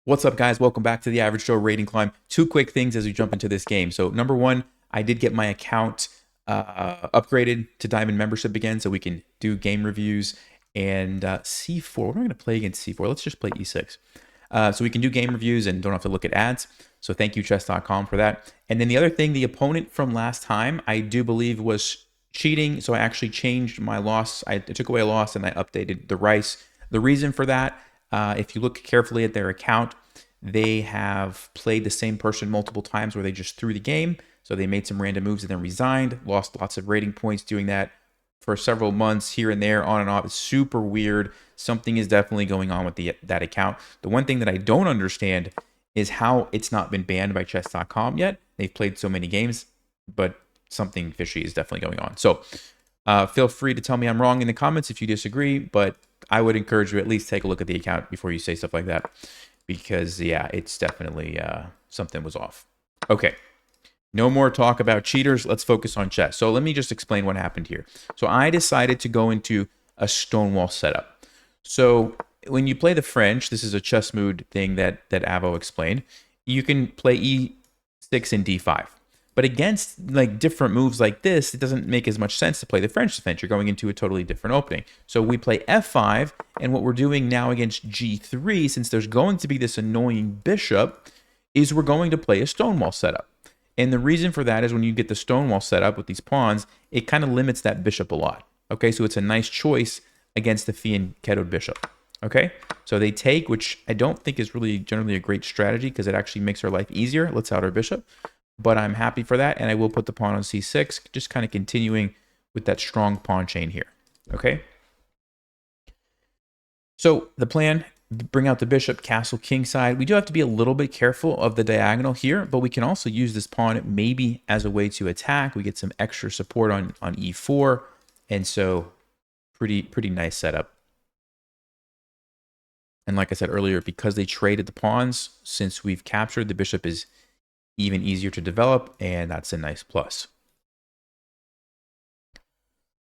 What's up, guys? Welcome back to the Average Joe Rating Climb. Two quick things as we jump into this game. So, number one, I did get my account upgraded to Diamond membership again, so we can do game reviews and C4. What am I going to play against C4? Let's just play E6. So we can do game reviews and don't have to look at ads. So thank you, chess.com, for that. And then the other thing, the opponent from last time, I do believe was cheating. So I actually changed my loss. I took away a loss and I updated the rice. The reason for that, if you look carefully at their account, they have played the same person multiple times where they just threw the game. So they made some random moves and then resigned, lost lots of rating points doing that for several months here and there, on and off. It's super weird. Something is definitely going on with that account. The one thing that I don't understand is how it's not been banned by chess.com yet. They've played so many games, but something fishy is definitely going on. So feel free to tell me I'm wrong in the comments if you disagree, but I would encourage you at least take a look at the account before you say stuff like that, because yeah, it's definitely something was off. Okay. No more talk about cheaters. Let's focus on chess. So let me just explain what happened here. So I decided to go into a stonewall setup. So when you play the French, this is a ChessMood thing that Avo explained. You can play E6 and D5. But against like different moves like this, it doesn't make as much sense to play the French defense. You're going into a totally different opening. So we play F5, and what we're doing now against G3, since there's going to be this annoying bishop, is we're going to play a stonewall setup. And the reason for that is when you get the stonewall set up with these pawns, it kind of limits that bishop a lot. Okay, so it's a nice choice against the fianchettoed bishop. Okay, so they take, which I don't think is really generally a great strategy because it actually makes our life easier, lets out our bishop. But I'm happy for that, and I will put the pawn on C6, just kind of continuing with that strong pawn chain here. Okay, so the plan, bring out the bishop, castle kingside. We do have to be a little bit careful of the diagonal here, but we can also use this pawn maybe as a way to attack. We get some extra support on E4, and so pretty nice setup. And like I said earlier, because they traded the pawns, since we've captured, the bishop is even easier to develop, and that's a nice plus.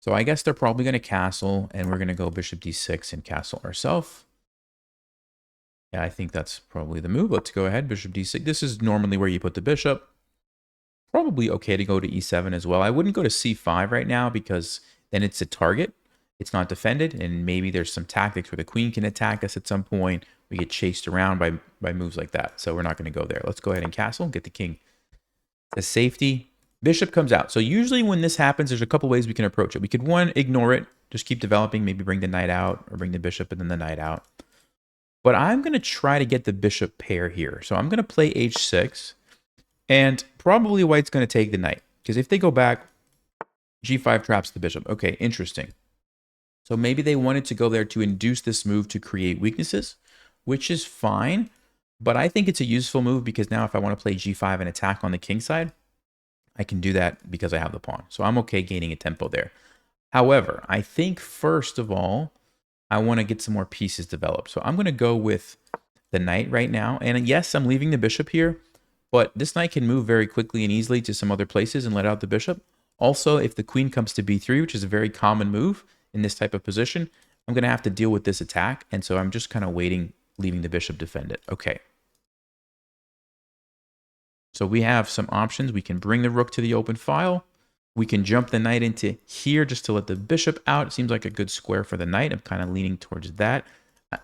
So I guess they're probably going to castle, and we're going to go bishop d6 and castle ourselves. Yeah, I think that's probably the move. Let's go ahead, bishop d6. This is normally where you put the bishop. Probably okay to go to e7 as well. I wouldn't go to c5 right now because then it's a target. It's not defended, and maybe there's some tactics where the queen can attack us at some point. We get chased around by moves like that, so we're not going to go there. Let's go ahead and castle, get the king to safety. Bishop comes out. So usually when this happens, there's a couple ways we can approach it. We could, one, ignore it, just keep developing, maybe bring the knight out, or bring the bishop and then the knight out. But I'm going to try to get the bishop pair here. So I'm going to play h6, and probably white's going to take the knight, because if they go back, g5 traps the bishop. Okay, interesting. So maybe they wanted to go there to induce this move to create weaknesses, which is fine. But I think it's a useful move because now if I want to play g5 and attack on the king side, I can do that because I have the pawn. So I'm okay gaining a tempo there. However, I think first of all, I want to get some more pieces developed. So I'm going to go with the knight right now. And yes, I'm leaving the bishop here, but this knight can move very quickly and easily to some other places and let out the bishop. Also, if the queen comes to b3, which is a very common move in this type of position, I'm going to have to deal with this attack. And so I'm just kind of waiting, leaving the bishop defend it. Okay. So we have some options. We can bring the rook to the open file. We can jump the knight into here just to let the bishop out. It seems like a good square for the knight. I'm kind of leaning towards that.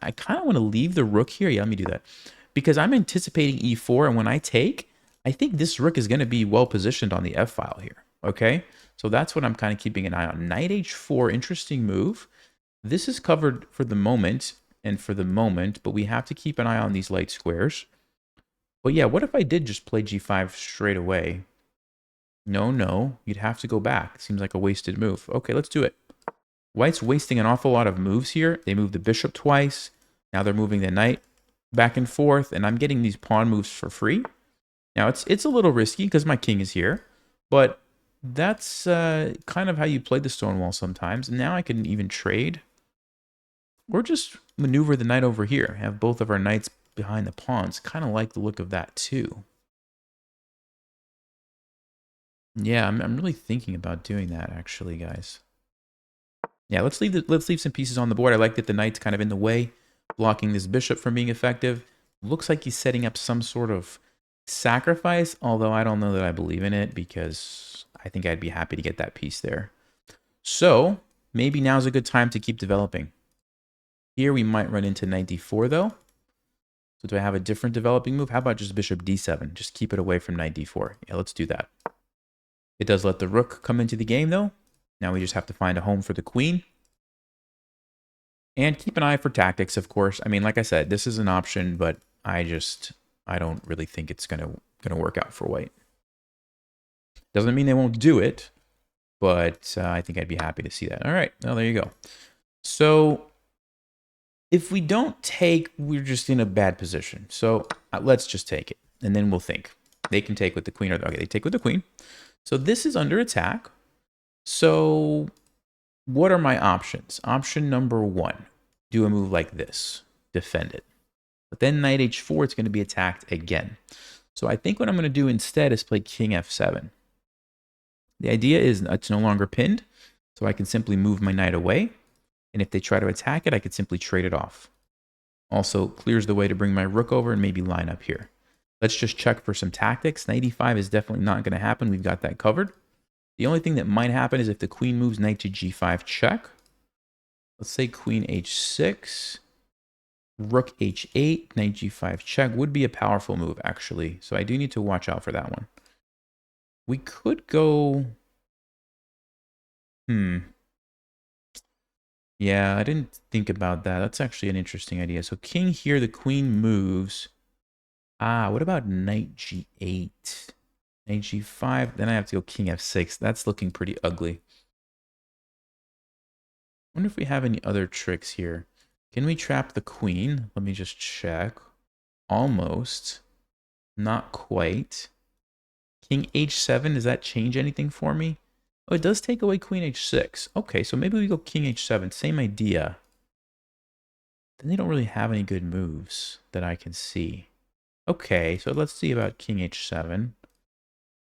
I kind of want to leave the rook here. Yeah, let me do that. Because I'm anticipating e4, and when I take, I think this rook is going to be well positioned on the f file here. Okay, so that's what I'm kind of keeping an eye on. Knight h4, interesting move. This is covered for the moment but we have to keep an eye on these light squares. But yeah, what if I did just play g5 straight away? No, you'd have to go back. Seems like a wasted move. Okay, let's do it. White's wasting an awful lot of moves here. They moved the bishop twice. Now they're moving the knight back and forth, and I'm getting these pawn moves for free. Now, it's a little risky because my king is here, but that's kind of how you play the stonewall sometimes. And now I can even trade or just maneuver the knight over here. Have both of our knights behind the pawns. Kind of like the look of that too. Yeah, I'm really thinking about doing that actually, guys. Yeah, let's leave some pieces on the board. I like that the knight's kind of in the way, blocking this bishop from being effective. Looks like he's setting up some sort of sacrifice, although I don't know that I believe in it because I think I'd be happy to get that piece there. So maybe now's a good time to keep developing. Here we might run into knight d4 though. So do I have a different developing move? How about just bishop d7? Just keep it away from knight d4. Yeah, let's do that. It does let the rook come into the game though. Now we just have to find a home for the queen. And keep an eye for tactics, of course. I mean, like I said, this is an option, but I don't really think it's gonna work out for white. Doesn't mean they won't do it, but I think I'd be happy to see that. All right, well, there you go. So if we don't take, we're just in a bad position. So let's just take it, and then we'll think. They can take with the queen, okay, they take with the queen. So this is under attack. So what are my options? Option number one, do a move like this, defend it. But then knight h4, it's going to be attacked again. So I think what I'm going to do instead is play king f7. The idea is it's no longer pinned, so I can simply move my knight away. And if they try to attack it, I could simply trade it off. Also clears the way to bring my rook over and maybe line up here. Let's just check for some tactics. Knight e5 is definitely not going to happen. We've got that covered. The only thing that might happen is if the queen moves knight to g5 check. Let's say queen h6. Rook h8, knight g5 check would be a powerful move, actually. So I do need to watch out for that one. We could go... Yeah, I didn't think about that. That's actually an interesting idea. So king here, the queen moves. What about knight g8? Knight g5, then I have to go king f6. That's looking pretty ugly. I wonder if we have any other tricks here. Can we trap the queen? Let me just check. Almost. Not quite. King h7, does that change anything for me? Oh, it does take away queen h6. Okay, so maybe we go king h7. Same idea. Then they don't really have any good moves that I can see. Okay, so let's see about king h7.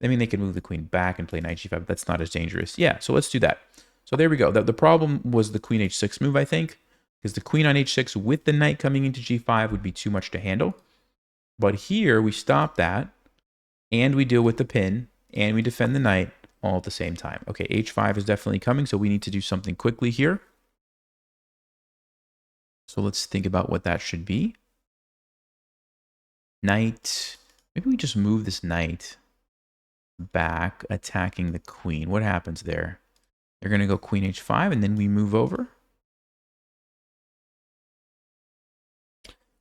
I mean, they can move the queen back and play knight g5, but that's not as dangerous. Yeah, so let's do that. So there we go. The problem was the queen h6 move, I think, because the queen on h6 with the knight coming into g5 would be too much to handle. But here we stop that, and we deal with the pin, and we defend the knight all at the same time. Okay, h5 is definitely coming, so we need to do something quickly here. So let's think about what that should be. Knight. Maybe we just move this knight back, attacking the queen. What happens there? They're going to go queen h5, and then we move over.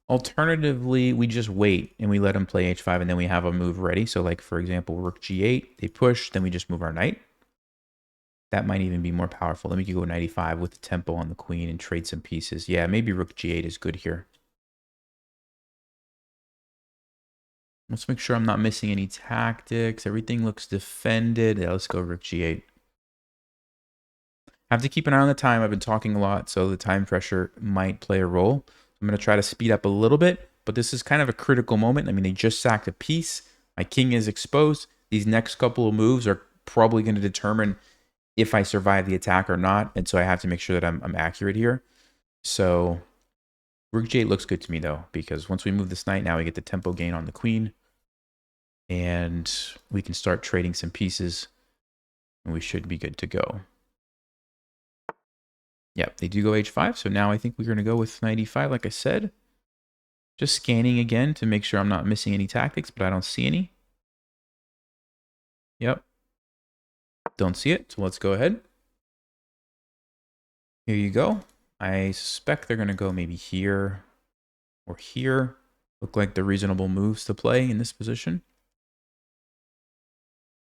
Alternatively, we just wait and we let them play h5, and then we have a move ready. So like, for example, rook g8, they push, then we just move our knight. That might even be more powerful. Then we could go knight e5 with the tempo on the queen and trade some pieces. Yeah, maybe rook g8 is good here. Let's make sure I'm not missing any tactics. Everything looks defended. Yeah, let's go rook g8. Have to keep an eye on the time. I've been talking a lot, so the time pressure might play a role. I'm going to try to speed up a little bit, but this is kind of a critical moment. I mean, they just sacked a piece. My king is exposed. These next couple of moves are probably going to determine if I survive the attack or not, and so I have to make sure that I'm accurate here. So rook g8 looks good to me, though, because once we move this knight, now we get the tempo gain on the queen, and we can start trading some pieces, and we should be good to go. Yep, they do go h5, so now I think we're going to go with knight e5, like I said. Just scanning again to make sure I'm not missing any tactics, but I don't see any. Yep. Don't see it, so let's go ahead. Here you go. I suspect they're going to go maybe here or here. Look like the reasonable moves to play in this position.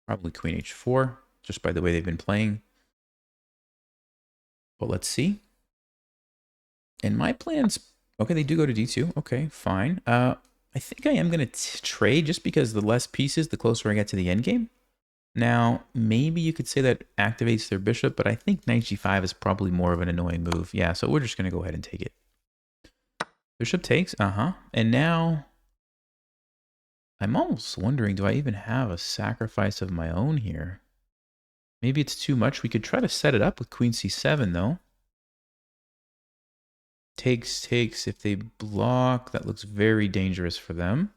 Probably queen h4, just by the way they've been playing. But let's see. And my plans... Okay, they do go to d2. Okay, fine. I think I am going to trade just because the less pieces, the closer I get to the endgame. Now, maybe you could say that activates their bishop, but I think knight g5 is probably more of an annoying move. Yeah, so we're just going to go ahead and take it. Bishop takes, And now, I'm almost wondering, do I even have a sacrifice of my own here? Maybe it's too much. We could try to set it up with queen c7, though. Takes. If they block, that looks very dangerous for them.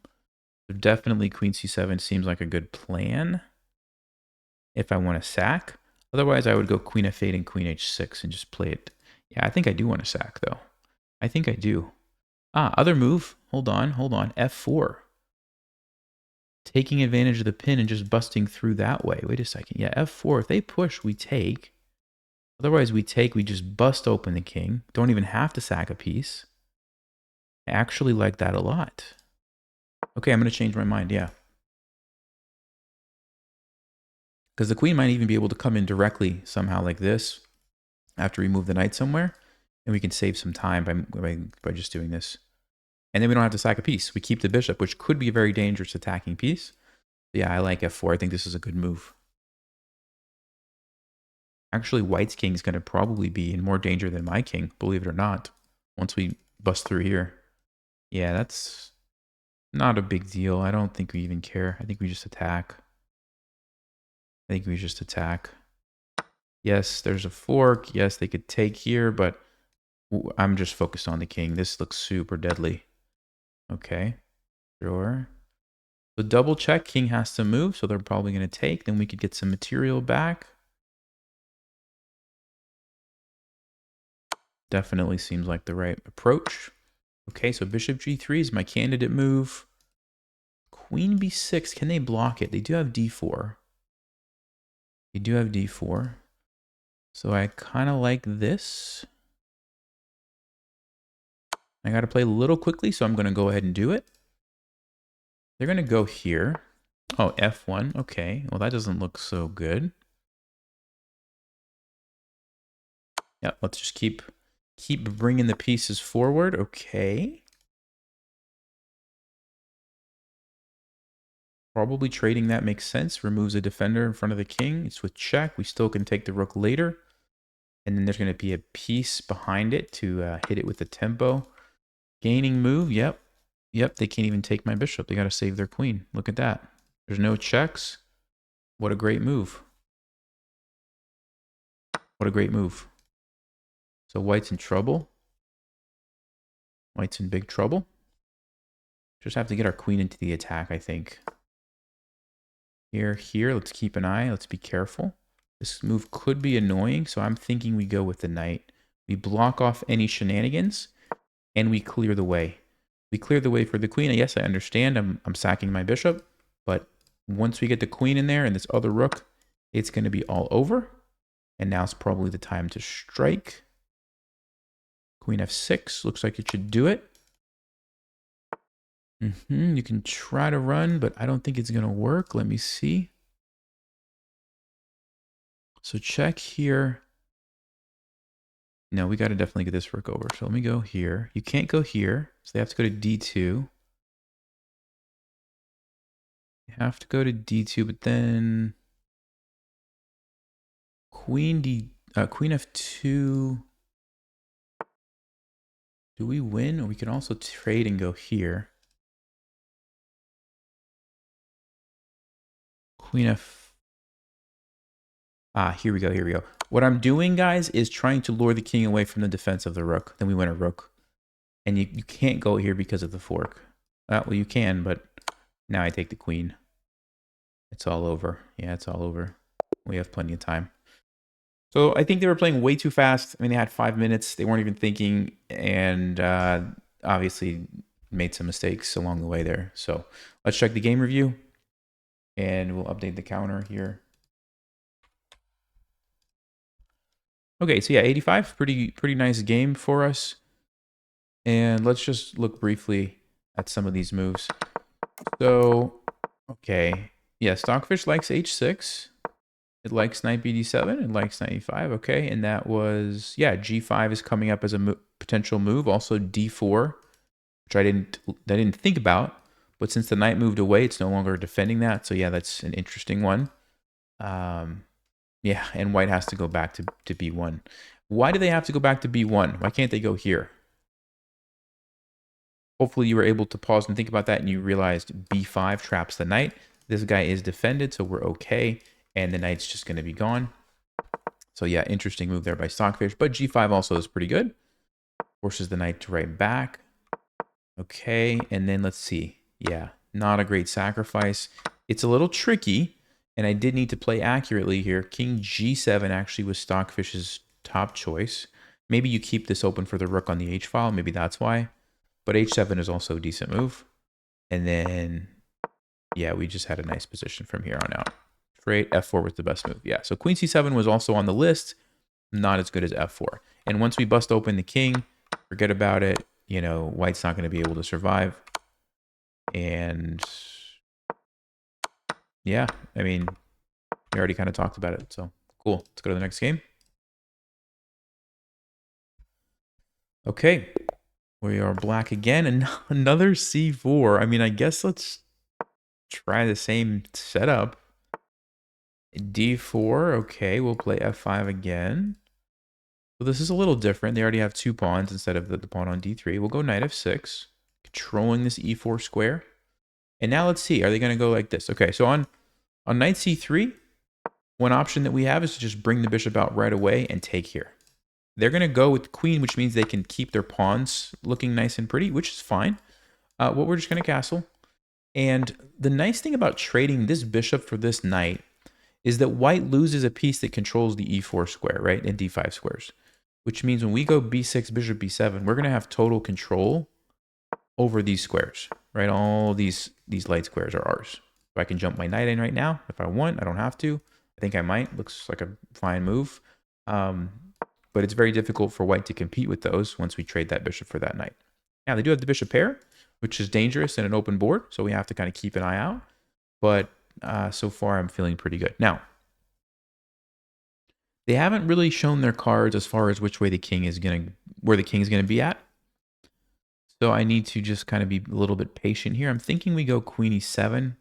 So definitely queen c7 seems like a good plan if I want to sack. Otherwise, I would go queen f8 and queen h6 and just play it. Yeah, I think I do want to sack, though. I think I do. Other move. Hold on. f4. Taking advantage of the pin and just busting through that way. Wait a second. Yeah, f4. If they push, we take. Otherwise, we just bust open the king. Don't even have to sack a piece. I actually like that a lot. Okay, I'm going to change my mind, yeah. Because the queen might even be able to come in directly somehow like this after we move the knight somewhere. And we can save some time by just doing this. And then we don't have to sack a piece. We keep the bishop, which could be a very dangerous attacking piece. But yeah, I like f4. I think this is a good move. Actually, white's king is going to probably be in more danger than my king, believe it or not, once we bust through here. Yeah, that's not a big deal. I don't think we even care. I think we just attack. Yes, there's a fork. Yes, they could take here, but I'm just focused on the king. This looks super deadly. Okay, sure. So double check, king has to move, so they're probably going to take. Then we could get some material back. Definitely seems like the right approach. Okay, so bishop g3 is my candidate move. Queen b6, can they block it? They do have d4. So I kind of like this. I got to play a little quickly, so I'm going to go ahead and do it. They're going to go here. Oh, f1. Okay, well, that doesn't look so good. Yeah, let's just keep bringing the pieces forward. Okay. Probably trading that makes sense. Removes a defender in front of the king. It's with check. We still can take the rook later. And then there's going to be a piece behind it to hit it with the tempo. Gaining move. Yep. They can't even take my bishop. They got to save their queen. Look at that. There's no checks. What a great move. So white's in trouble. White's in big trouble. Just have to get our queen into the attack, I think. Here. Let's keep an eye. Let's be careful. This move could be annoying, so I'm thinking we go with the knight. We block off any shenanigans, and we clear the way. We clear the way for the queen. Yes, I understand. I'm sacking my bishop, but once we get the queen in there and this other rook, it's going to be all over. And now's probably the time to strike. Queen f6 looks like it should do it. You can try to run, but I don't think it's going to work. Let me see. So check here. No, we got to definitely get this rook over. So let me go here. You can't go here, so they have to go to d2. You have to go to d2, but then queen f2. Do we win? Or we can also trade and go here. Queen f. Here we go. What I'm doing, guys, is trying to lure the king away from the defense of the rook. Then we win a rook. And you can't go here because of the fork. Well, you can, but now I take the queen. It's all over. Yeah, it's all over. We have plenty of time. So I think they were playing way too fast. I mean, they had 5 minutes. They weren't even thinking, and obviously made some mistakes along the way there. So let's check the game review, and we'll update the counter here. Okay, so yeah, 85, pretty nice game for us. And let's just look briefly at some of these moves. So, okay, yeah, Stockfish likes h6. It likes knight bd7. It likes knight e5. Okay, and that was, yeah, g5 is coming up as a potential move. Also d4, which I didn't think about. But since the knight moved away, it's no longer defending that. So yeah, that's an interesting one. Yeah, and white has to go back to b1. Why do they have to go back to b1? Why can't they go here? Hopefully you were able to pause and think about that and you realized b5 traps the knight. This guy is defended, so we're okay. And the knight's just going to be gone. So yeah, interesting move there by Stockfish. But g5 also is pretty good. Forces the knight to right back. Okay, and then let's see. Yeah, not a great sacrifice. It's a little tricky, and I did need to play accurately here. King G7 actually was Stockfish's top choice. Maybe you keep this open for the rook on the H file. Maybe that's why. But H7 is also a decent move. And then, yeah, we just had a nice position from here on out. Straight F4 was the best move. Yeah, so Queen C7 was also on the list. Not as good as F4. And once we bust open the king, forget about it. You know, white's not going to be able to survive. And yeah, I mean, we already kind of talked about it. So cool. Let's go to the next game. Okay. We are black again. And another C4. I mean, I guess let's try the same setup. D4. Okay, we'll play F5 again. So this is a little different. They already have 2 pawns instead of the pawn on D3. We'll go knight F6, controlling this E4 square. And now let's see. Are they going to go like this? Okay, so on knight C3, one option that we have is to just bring the bishop out right away and take here. They're going to go with queen, which means they can keep their pawns looking nice and pretty, which is fine. What we're just going to castle. And the nice thing about trading this bishop for this knight is that white loses a piece that controls the E4 square, right, and D5 squares. Which means when we go B6, bishop B7, we're going to have total control over these squares, right? All these light squares are ours. So I can jump my knight in right now if I want. I don't have to. I think I might. Looks like a fine move. But it's very difficult for white to compete with those once we trade that bishop for that knight. Now, they do have the bishop pair, which is dangerous in an open board, so we have to kind of keep an eye out. But so far, I'm feeling pretty good. Now, they haven't really shown their cards as far as which way the king is where the king is gonna be at. So I need to just kind of be a little bit patient here. I'm thinking we go queen e7.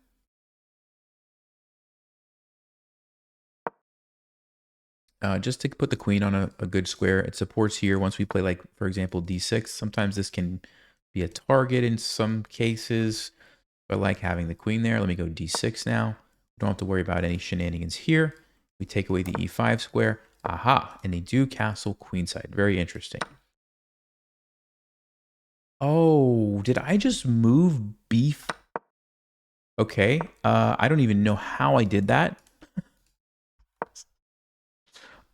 Just to put the queen on a good square. It supports here once we play, like, for example, d6. Sometimes this can be a target in some cases. I like having the queen there. Let me go d6 now. We don't have to worry about any shenanigans here. We take away the e5 square. Aha, and they do castle queenside. Very interesting. Oh, did I just move beef? Okay, I don't even know how I did that.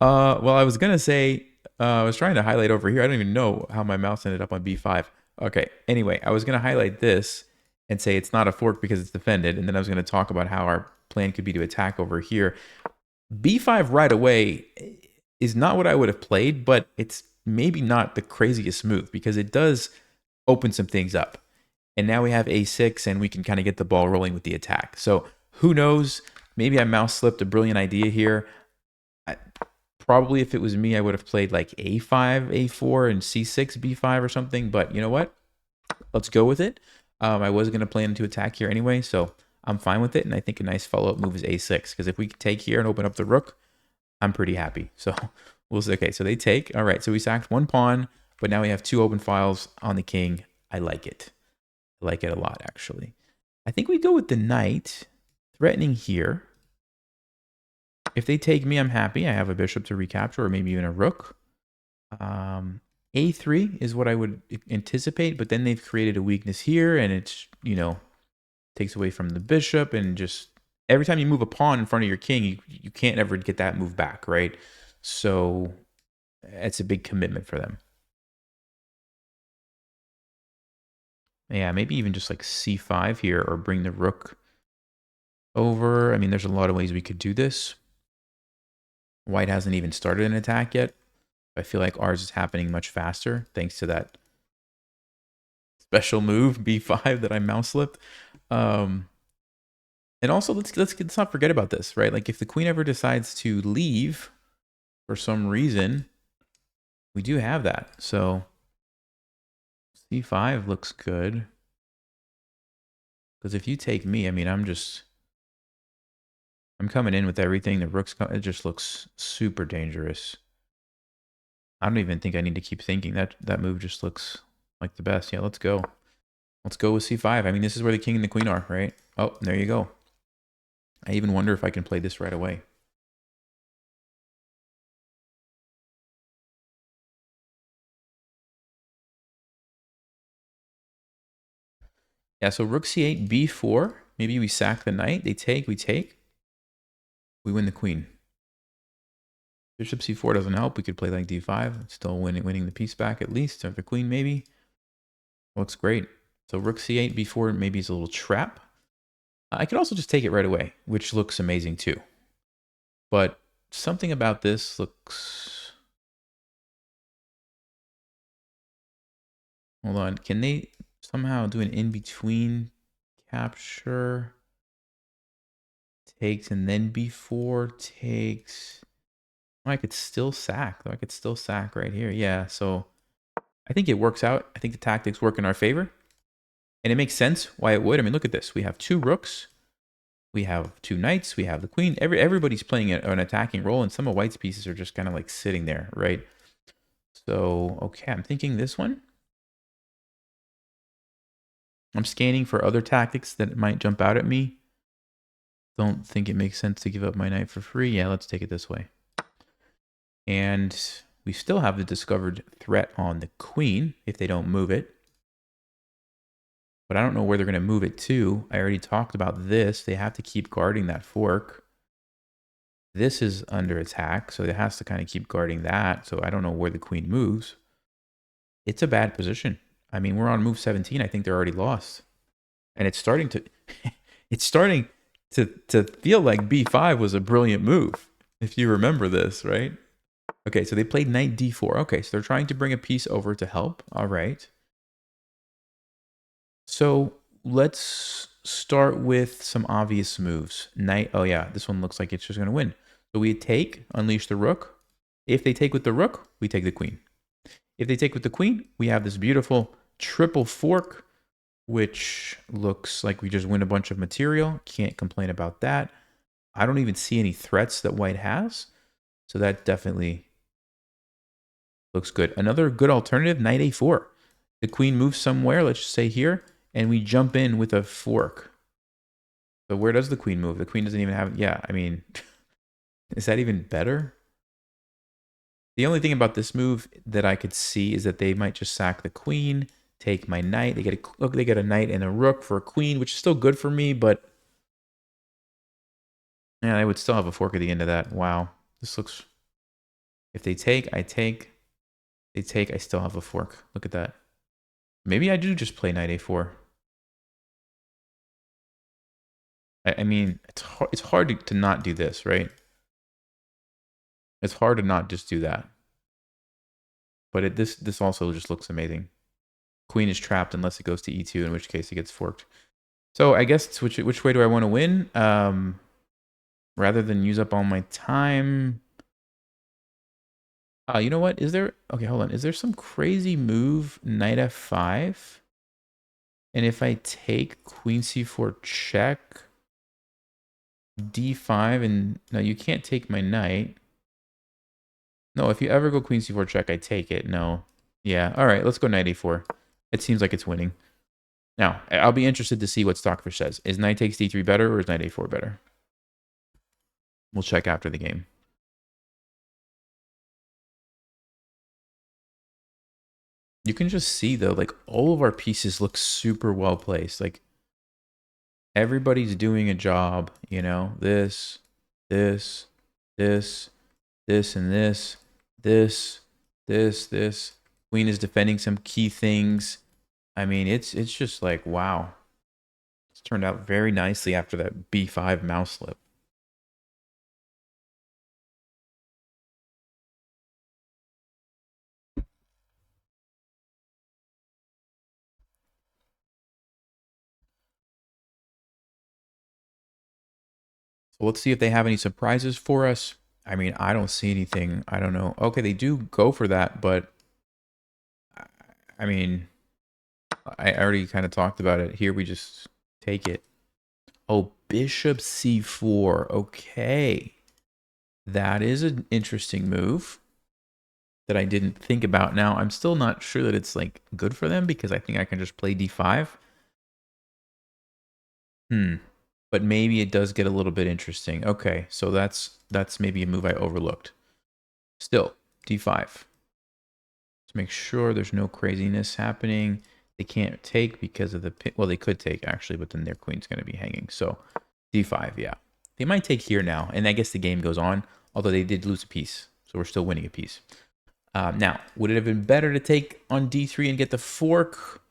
Well, I was gonna say, I was trying to highlight over here. I don't even know how my mouse ended up on b5. Okay, anyway, I was gonna highlight this and say it's not a fork because it's defended, and then I was gonna talk about how our plan could be to attack over here. b5 right away is not what I would have played, but it's maybe not the craziest move because it does open some things up. And now we have a6 and we can kind of get the ball rolling with the attack. So who knows? Maybe I mouse slipped a brilliant idea here. Probably if it was me, I would have played like a5, a4, and c6, b5 or something. But you know what? Let's go with it. I was going to plan to attack here anyway, so I'm fine with it. And I think a nice follow-up move is a6. Because if we take here and open up the rook, I'm pretty happy. So we'll see. Okay, so they take. All right, so we sacked 1 pawn, but now we have 2 open files on the king. I like it. I like it a lot, actually. I think we go with the knight, threatening here. If they take me, I'm happy. I have a bishop to recapture, or maybe even a rook. A3 is what I would anticipate, but then they've created a weakness here, and it's, you know, takes away from the bishop, and just every time you move a pawn in front of your king, you can't ever get that move back, right? So it's a big commitment for them. Yeah, maybe even just like c5 here, or bring the rook over. I mean, there's a lot of ways we could do this. White hasn't even started an attack yet. I feel like ours is happening much faster thanks to that special move b5 that I mouse slipped. And also let's not forget about this, right? Like if the queen ever decides to leave for some reason, we do have that. So c5 looks good. Because if you take me, I mean, I'm coming in with everything. The rook's it just looks super dangerous. I don't even think I need to keep thinking. That move just looks like the best. Yeah, let's go. Let's go with c5. I mean, this is where the king and the queen are, right? Oh, there you go. I even wonder if I can play this right away. Yeah, so rook c8, b4. Maybe we sack the knight. They take, we take. We win the queen. Bishop c4 doesn't help. We could play like d5. Still winning the piece back at least. Or the queen maybe. Looks great. So rook c8, b4 maybe is a little trap. I could also just take it right away, which looks amazing too. But something about this looks... Hold on. Can they somehow do an in-between capture? Takes and then b4 takes... Oh, I could still sack, though. I could still sack right here. Yeah, so I think it works out. I think the tactics work in our favor. And it makes sense why it would. I mean, look at this. We have 2 rooks. We have 2 knights. We have the queen. Everybody's playing an attacking role, and some of White's pieces are just kind of like sitting there, right? So, okay, I'm thinking this one. I'm scanning for other tactics that might jump out at me. Don't think it makes sense to give up my knight for free. Yeah, let's take it this way. And we still have the discovered threat on the queen if they don't move it. But I don't know where they're going to move it to. I already talked about this. They have to keep guarding that fork. This is under attack, so it has to kind of keep guarding that. So I don't know where the queen moves. It's a bad position. I mean, we're on move 17. I think they're already lost. And it's starting to to feel like b5 was a brilliant move, if you remember this, right? Okay, so they played knight d4. Okay, so they're trying to bring a piece over to help. All right. So let's start with some obvious moves. Knight, oh yeah, this one looks like it's just going to win. So we take, unleash the rook. If they take with the rook, we take the queen. If they take with the queen, we have this beautiful triple fork, which looks like we just win a bunch of material. Can't complain about that. I don't even see any threats that White has. So that definitely looks good. Another good alternative, knight a4. The queen moves somewhere, let's just say here, and we jump in with a fork. So where does the queen move? The queen doesn't even have... Yeah, I mean, is that even better? The only thing about this move that I could see is that they might just sack the queen, take my knight. They get a knight and a rook for a queen, which is still good for me, but... Yeah, I would still have a fork at the end of that. Wow. This looks... If they take, I take. They take, I still have a fork. Look at that. Maybe I do just play knight a4. I mean, it's hard to not do this, right? It's hard to not just do that. But this also just looks amazing. Queen is trapped unless it goes to e2, in which case it gets forked. So I guess it's which way do I want to win? Rather than use up all my time... you know what? Is there... Okay, hold on. Is there some crazy move, knight f5? And if I take queen c4 check, d5, and... No, you can't take my knight. No, if you ever go queen c4 check, I take it. No. Yeah, all right, let's go knight a4. It seems like it's winning. Now, I'll be interested to see what Stockfish says. Is knight takes d3 better, or is knight a4 better? We'll check after the game. You can just see, though, like, all of our pieces look super well placed. Like, everybody's doing a job, you know? This, this, this, this, and this, this, this. Queen is defending some key things. I mean, it's just like, wow. It's turned out very nicely after that b5 mouse slip. So let's see if they have any surprises for us. I mean, I don't see anything. I don't know. Okay, they do go for that, but I mean, I already kind of talked about it. Here we just take it. Oh, bishop c4. Okay. That is an interesting move that I didn't think about. Now, I'm still not sure that it's like good for them because I think I can just play d5. But maybe it does get a little bit interesting. Okay, so that's maybe a move I overlooked. Still, d5. Let's make sure there's no craziness happening. They can't take because of the well, they could take actually, but then their queen's going to be hanging. So d5, yeah. They might take here now, and I guess the game goes on, although they did lose a piece, so we're still winning a piece. Now, would it have been better to take on d3 and get the fork?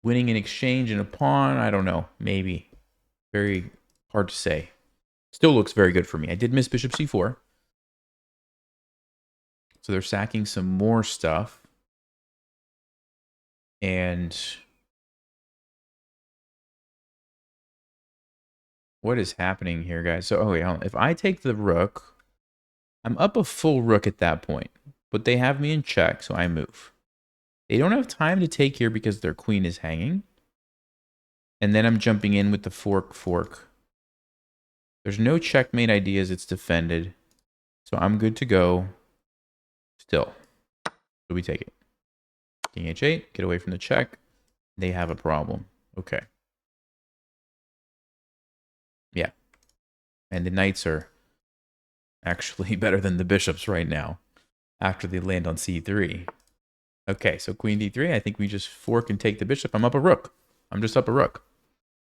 Winning an exchange and a pawn? I don't know. Maybe. Very hard to say. Still looks very good for me. I did miss bishop c4. So they're sacking some more stuff. And what is happening here, guys? So, oh, wait, hold on. If I take the rook, I'm up a full rook at that point. But they have me in check, so I move. They don't have time to take here because their queen is hanging. And then I'm jumping in with the fork. There's no checkmate ideas. It's defended. So I'm good to go. Still. So we take it. King h8. Get away from the check. They have a problem. Okay. Yeah. And the knights are actually better than the bishops right now after they land on c3. Okay, so queen d3. I think we just fork and take the bishop. I'm up a rook. I'm just up a rook.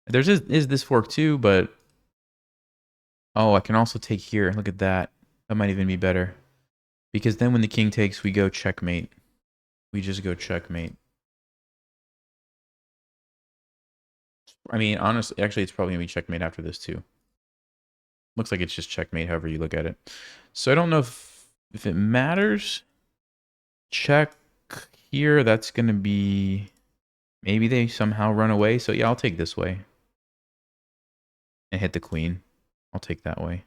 There's is this fork too, but... Oh, I can also take here. Look at that. That might even be better. Because then when the king takes, we go checkmate. We just go checkmate. I mean, honestly, actually, it's probably going to be checkmate after this too. Looks like it's just checkmate, however you look at it. So I don't know if it matters. Check here, that's going to be... Maybe they somehow run away. So yeah, I'll take this way. And hit the queen. I'll take that way.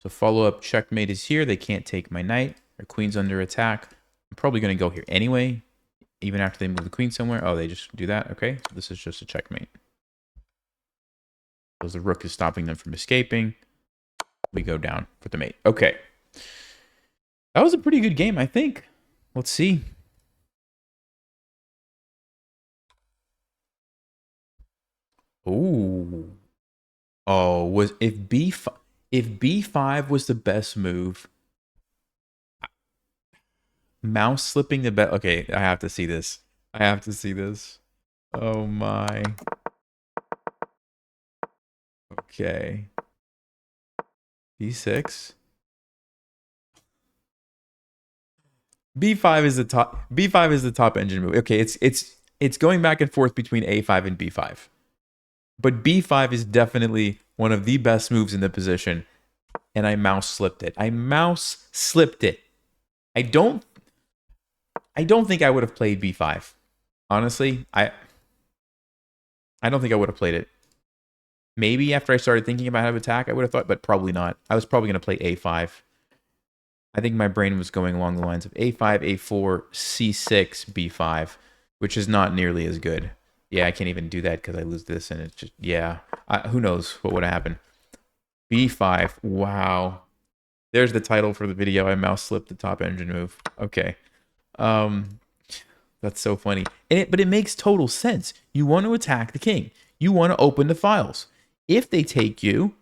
So follow-up checkmate is here. They can't take my knight. Their queen's under attack. I'm probably going to go here anyway. Even after they move the queen somewhere. Oh, they just do that? Okay. So this is just a checkmate. Because the rook is stopping them from escaping. We go down for the mate. Okay. That was a pretty good game, I think. Let's see. Ooh. Oh, was if B5 was the best move, mouse slipping the bet. Okay, I have to see this. I have to see this. Oh my. Okay. B6. B5 is the top. B5 is the top engine move. Okay, it's going back and forth between A5 and B5. But B5 is definitely one of the best moves in the position. And I mouse slipped it. I mouse slipped it. I don't think I would have played B5. Honestly, I don't think I would have played it. Maybe after I started thinking about how to attack, I would have thought, but probably not. I was probably going to play A5. I think my brain was going along the lines of A5, A4, C6, B5, which is not nearly as good. Yeah, I can't even do that because I lose this, and it's just, yeah. Who knows what would happen. B5, wow. There's the title for the video. I mouse slipped the top engine move. Okay. That's so funny. But it makes total sense. You want to attack the king. You want to open the files. If they take you,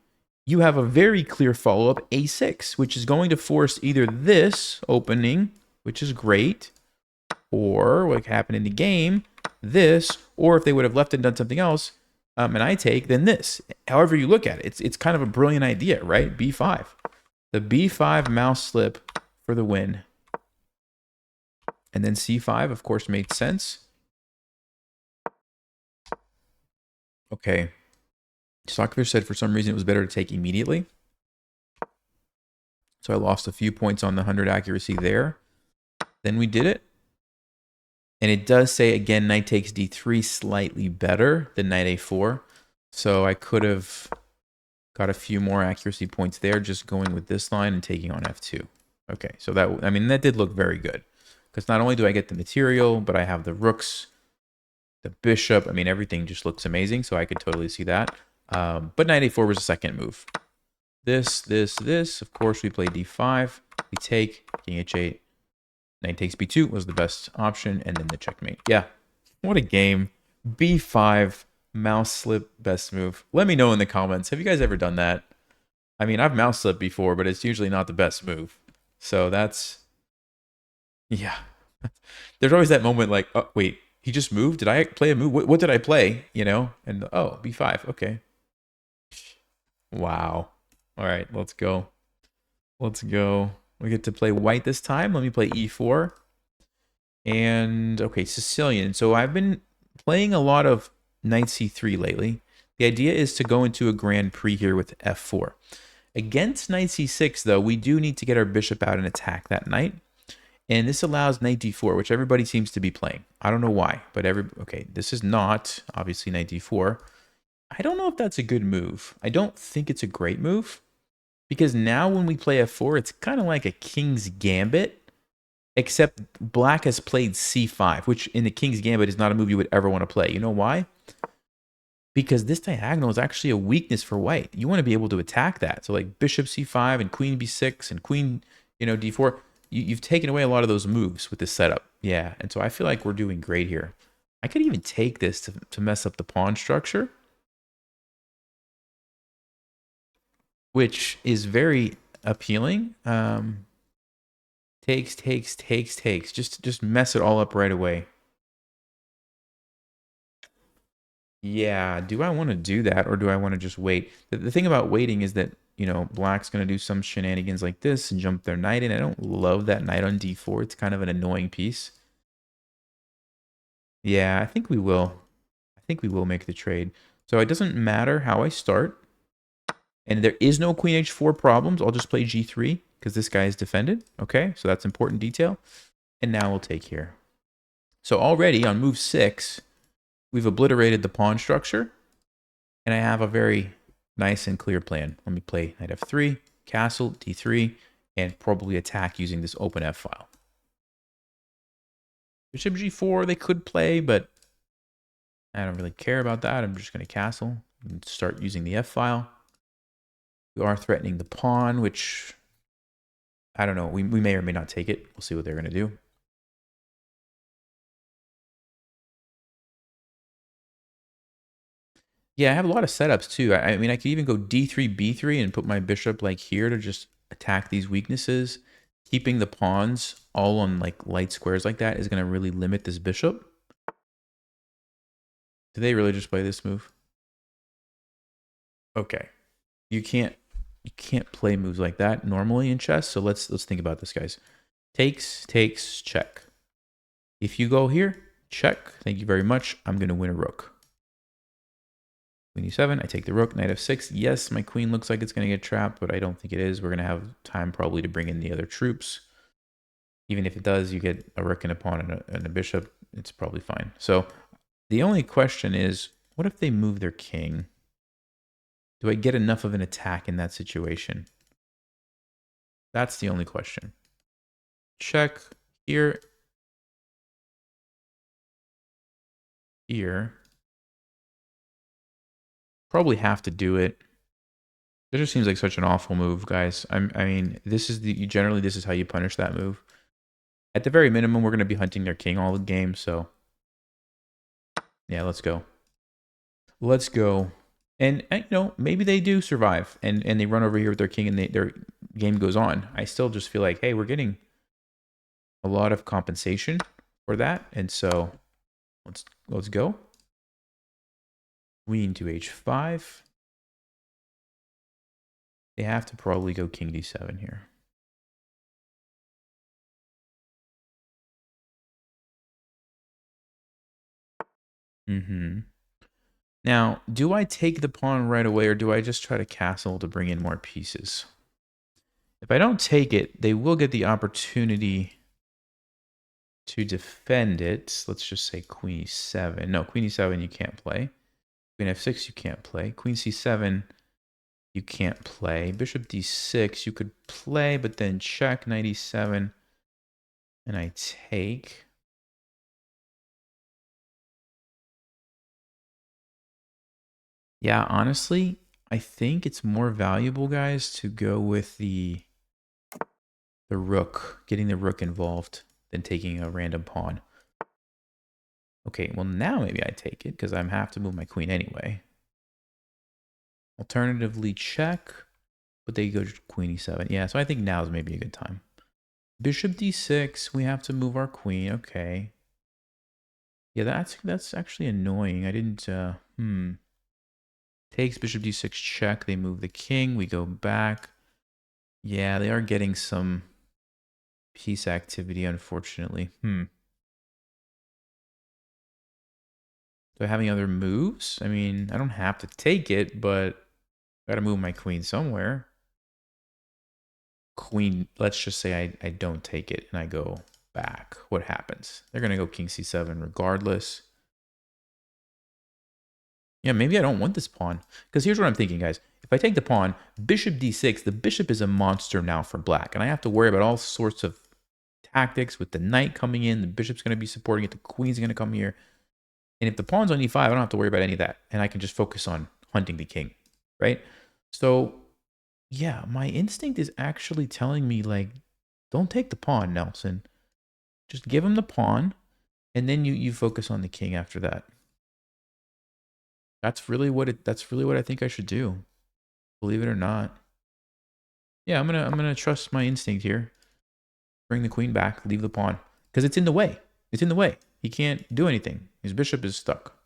you have a very clear follow-up, A6, which is going to force either this opening, which is great, or what happened in the game, this, or if they would have left and done something else, and I take, then this. However you look at it, it's kind of a brilliant idea, right? B5. The B5 mouse slip for the win. And then C5, of course, made sense. Okay. Stockfish said for some reason it was better to take immediately. So I lost a few points on the 100 accuracy there. Then we did it. And it does say, again, knight takes d3 slightly better than knight a4. So I could have got a few more accuracy points there just going with this line and taking on f2. Okay, so that, I mean, that did look very good. Because not only do I get the material, but I have the rooks, the bishop. I mean, everything just looks amazing, so I could totally see that. But knight a4 was a second move. This. Of course, we play d5. We take king h8. Knight takes b2 was the best option, and then the checkmate. Yeah, what a game. b5, mouse slip, best move. Let me know in the comments. Have you guys ever done that? I mean, I've mouse slipped before, but it's usually not the best move. So that's... yeah. There's always that moment like, oh, wait, he just moved? Did I play a move? What did I play? And oh, b5. Okay. Wow. All right, let's go. Let's go. We get to play white this time. Let me play e4. And okay, Sicilian. So I've been playing a lot of knight c3 lately. The idea is to go into a grand prix here with f4. Against knight c6, though, we do need to get our bishop out and attack that knight. And this allows knight d4, which everybody seems to be playing. I don't know why, but okay, this is not, obviously, knight d4. I don't know if that's a good move. I don't think it's a great move, because now when we play f4, it's kind of like a king's gambit, except black has played c5, which in the king's gambit is not a move you would ever want to play. You know why? Because this diagonal is actually a weakness for white. You want to be able to attack that. So like bishop c5 and queen b6 and queen, d4. You've taken away a lot of those moves with this setup. Yeah, and so I feel like we're doing great here. I could even take this to mess up the pawn structure, which is very appealing. Takes. Just mess it all up right away. Yeah, do I want to do that, or do I want to just wait? The thing about waiting is that, black's going to do some shenanigans like this and jump their knight in. I don't love that knight on d4. It's kind of an annoying piece. Yeah, I think we will. I think we will make the trade. So it doesn't matter how I start. And there is no queen h4 problems. I'll just play g3 because this guy is defended. Okay, so that's important detail. And now we'll take here. So already on move 6, we've obliterated the pawn structure. And I have a very nice and clear plan. Let me play knight f3, castle, d3, and probably attack using this open f file. Bishop g4 they could play, but I don't really care about that. I'm just going to castle and start using the f file. We are threatening the pawn, which I don't know. We may or may not take it. We'll see what they're going to do. Yeah, I have a lot of setups too. I mean, I could even go d3, b3 and put my bishop like here to just attack these weaknesses. Keeping the pawns all on like light squares like that is going to really limit this bishop. Do they really just play this move? Okay. You can't play moves like that normally in chess. So let's think about this, guys. Takes, check. If you go here, check. Thank you very much. I'm going to win a rook. Queen e7, I take the rook, knight f6. Yes, my queen looks like it's going to get trapped, but I don't think it is. We're going to have time probably to bring in the other troops. Even if it does, you get a rook and a pawn and a bishop. It's probably fine. So the only question is, what if they move their king? Do I get enough of an attack in that situation? That's the only question. Check here. Here. Probably have to do it. It just seems like such an awful move, guys. I mean, this is generally this is how you punish that move. At the very minimum, we're going to be hunting their king all the game, so yeah, let's go. Let's go. And maybe they do survive and they run over here with their king and their game goes on. I still just feel like, hey, we're getting a lot of compensation for that, and so let's go. Queen to h5. They have to probably go king d7 here. Now, do I take the pawn right away or do I just try to castle to bring in more pieces? If I don't take it, they will get the opportunity to defend it. Let's just say queen e7. No, queen e7 you can't play. Queen f6 you can't play. Queen c7 you can't play. Bishop d6 you could play, but then check, knight e7, and I take. Yeah, honestly, I think it's more valuable, guys, to go with the rook, getting the rook involved, than taking a random pawn. Okay, well now maybe I take it because I have to move my queen anyway. Alternatively, check, but they go to queen e7. Yeah, so I think now is maybe a good time. Bishop d6. We have to move our queen. Okay. Yeah, that's actually annoying. I didn't. Takes bishop d6 check. They move the king. We go back. Yeah, they are getting some piece activity, unfortunately. Do I have any other moves? I mean, I don't have to take it, but I gotta move my queen somewhere. Queen, let's just say I don't take it and I go back. What happens? They're gonna go king c7 regardless. Yeah, maybe I don't want this pawn. Because here's what I'm thinking, guys. If I take the pawn, bishop d6, the bishop is a monster now for black. And I have to worry about all sorts of tactics with the knight coming in. The bishop's going to be supporting it. The queen's going to come here. And if the pawn's on e5, I don't have to worry about any of that. And I can just focus on hunting the king, right? So, yeah, my instinct is actually telling me, like, don't take the pawn, Nelson. Just give him the pawn, and then you focus on the king after that. That's really what I think I should do. Believe it or not. Yeah, I'm gonna trust my instinct here. Bring the queen back, leave the pawn. Because it's in the way. It's in the way. He can't do anything. His bishop is stuck.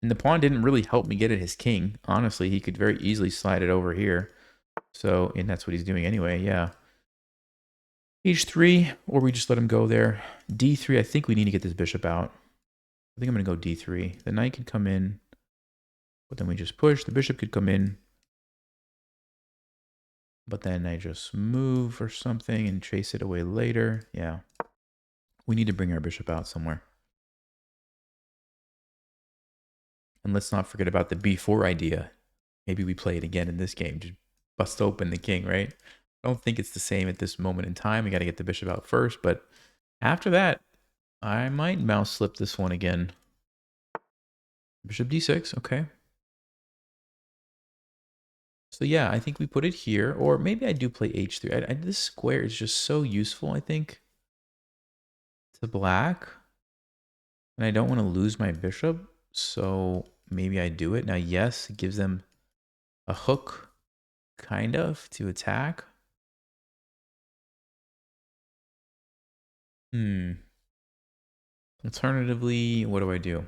And the pawn didn't really help me get at his king. Honestly, he could very easily slide it over here. So, and that's what he's doing anyway, yeah. H3, or we just let him go there. D3, I think we need to get this bishop out. I think I'm going to go D3. The knight could come in, but then we just push. The bishop could come in, but then I just move or something and chase it away later. Yeah. We need to bring our bishop out somewhere. And let's not forget about the b4 idea. Maybe we play it again in this game. Just bust open the king, right? I don't think it's the same at this moment in time. We got to get the bishop out first. But after that, I might mouse slip this one again. Bishop d6. Okay. So yeah, I think we put it here. Or maybe I do play h3. This square is just so useful, I think, to black. And I don't want to lose my bishop. So maybe I do it. Now, yes, it gives them a hook, kind of, to attack. Alternatively, what do I do?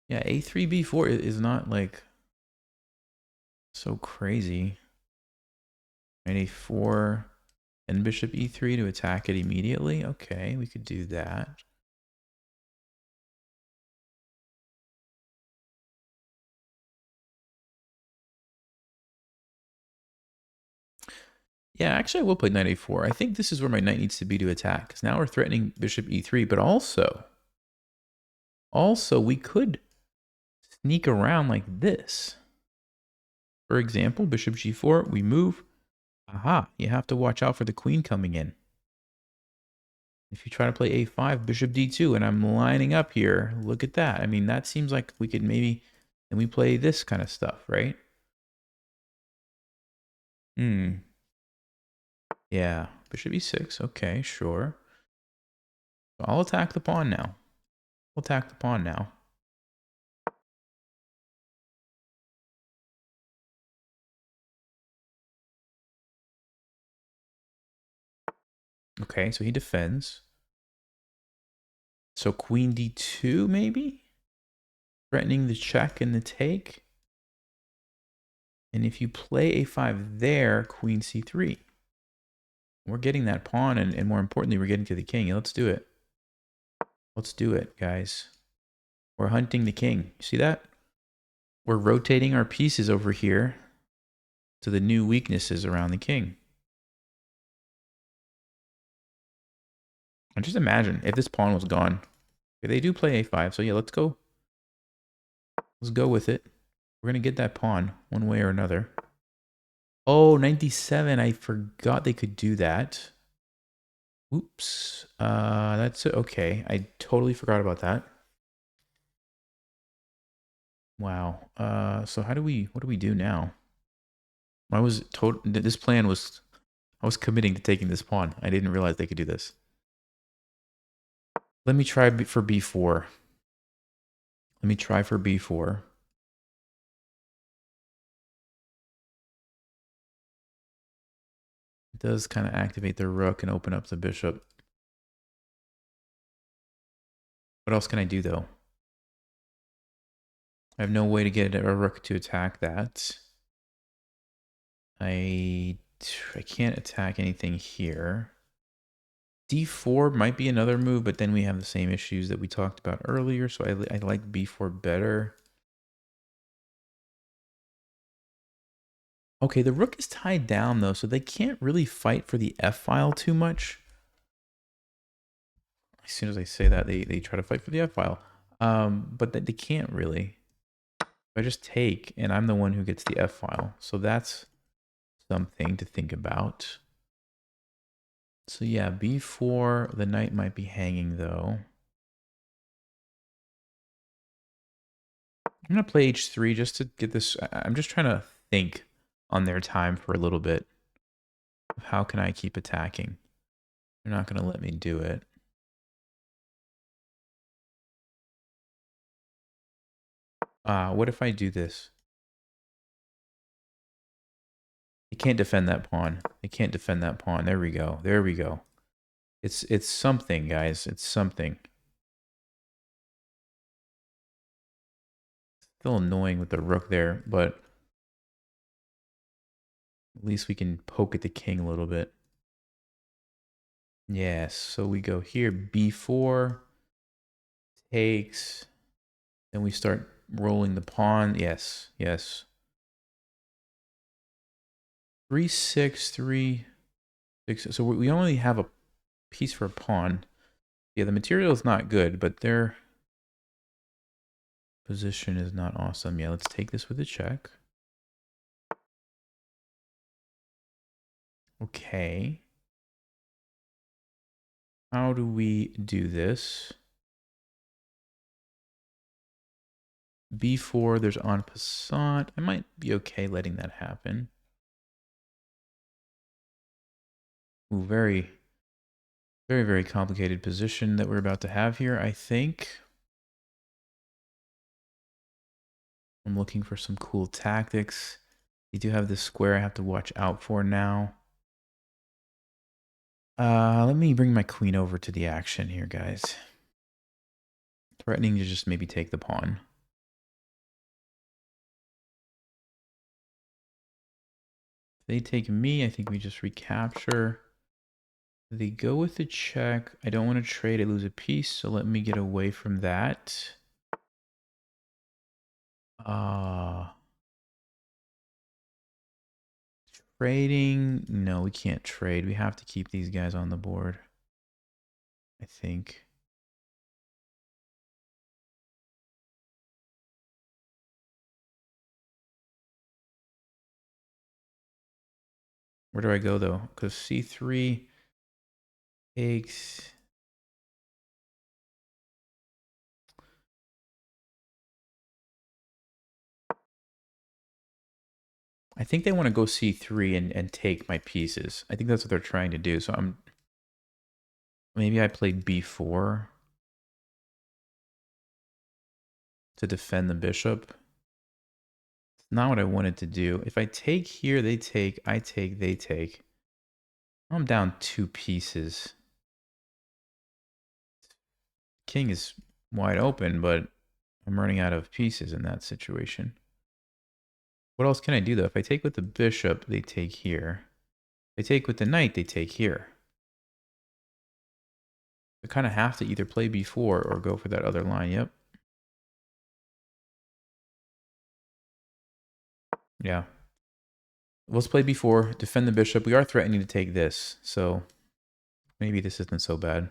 Yeah, a3, b4 is not like so crazy. Knight a4 and bishop e3 to attack it immediately. Okay, we could do that. Yeah, actually I will play knight a4. I think this is where my knight needs to be to attack. Because now we're threatening bishop e3, but also we could sneak around like this. For example, bishop g4, we move. Aha, you have to watch out for the queen coming in. If you try to play a5, bishop d2, and I'm lining up here, look at that. I mean, that seems like we could maybe, and we play this kind of stuff, right? Yeah, bishop e6, okay, sure. I'll attack the pawn now. We'll attack the pawn now. Okay, so he defends. So queen d2, maybe? Threatening the check and the take. And if you play a5 there, queen c3. We're getting that pawn, and more importantly, we're getting to the king. Let's do it. Let's do it, guys. We're hunting the king. You see that? We're rotating our pieces over here to the new weaknesses around the king. And just imagine if this pawn was gone. Okay, they do play a5, so yeah, let's go. Let's go with it. We're going to get that pawn one way or another. Oh, 97. I forgot they could do that. Oops. That's it. Okay. I totally forgot about that. Wow. So what do we do now? This plan was, I was committing to taking this pawn. I didn't realize they could do this. Let me try for b4. Let me try for b4. It does kind of activate the rook and open up the bishop. What else can I do, though? I have no way to get a rook to attack that. I can't attack anything here. D4 might be another move, but then we have the same issues that we talked about earlier, so I like B4 better. Okay, the rook is tied down, though, so they can't really fight for the F-file too much. As soon as I say that, they try to fight for the F-file. But they can't really. I just take, and I'm the one who gets the F-file. So that's something to think about. So yeah, B4, the knight might be hanging, though. I'm going to play H3 just to get this. I'm just trying to think on their time for a little bit. How can I keep attacking? They're not going to let me do it. What if I do this? They can't defend that pawn. They can't defend that pawn. There we go. There we go. It's something, guys. It's something. Still annoying with the rook there, but at least we can poke at the king a little bit. Yes, so we go here, B4, takes, then we start rolling the pawn. Yes, yes. 3-6, 3-6. So we only have a piece for a pawn. Yeah, the material is not good, but their position is not awesome. Yeah, let's take this with a check. Okay. How do we do this? B4, there's en passant. I might be okay letting that happen. Ooh, very, very, very complicated position that we're about to have here, I think. I'm looking for some cool tactics. You do have this square I have to watch out for now. Let me bring my queen over to the action here, guys. Threatening to just maybe take the pawn. If they take me, I think we just recapture. They go with the check. I don't want to trade. I lose a piece, so let me get away from that. Trading? No, we can't trade. We have to keep these guys on the board, I think. Where do I go, though? Because C3 takes... I think they want to go C3 and take my pieces. I think that's what they're trying to do. So maybe I played B4 to defend the bishop. It's not what I wanted to do. If I take here, they take, I take, they take. I'm down 2 pieces. King is wide open, but I'm running out of pieces in that situation. What else can I do, though? If I take with the bishop, they take here. If I take with the knight, they take here. I kind of have to either play B4 or go for that other line. Yep. Yeah. Let's play B4, defend the bishop. We are threatening to take this, so maybe this isn't so bad.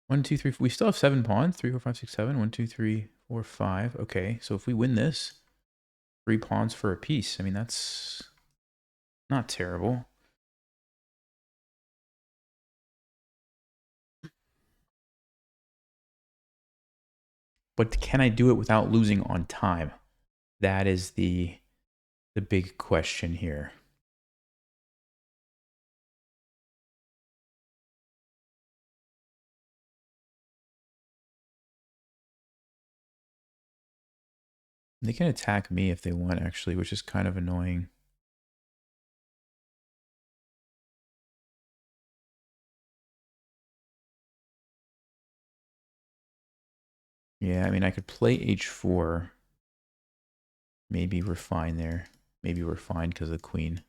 1, 2, 3, 4. We still have 7 pawns. 3, 4, 5, 6, 7. 1, 2, 3, 4, 5. Okay, so if we win this, 3 pawns for a piece. I mean, that's not terrible. But can I do it without losing on time? That is the big question here. They can attack me if they want, actually, which is kind of annoying. Yeah, I mean, I could play h4. Maybe we're fine there. Maybe we're fine because of the queen.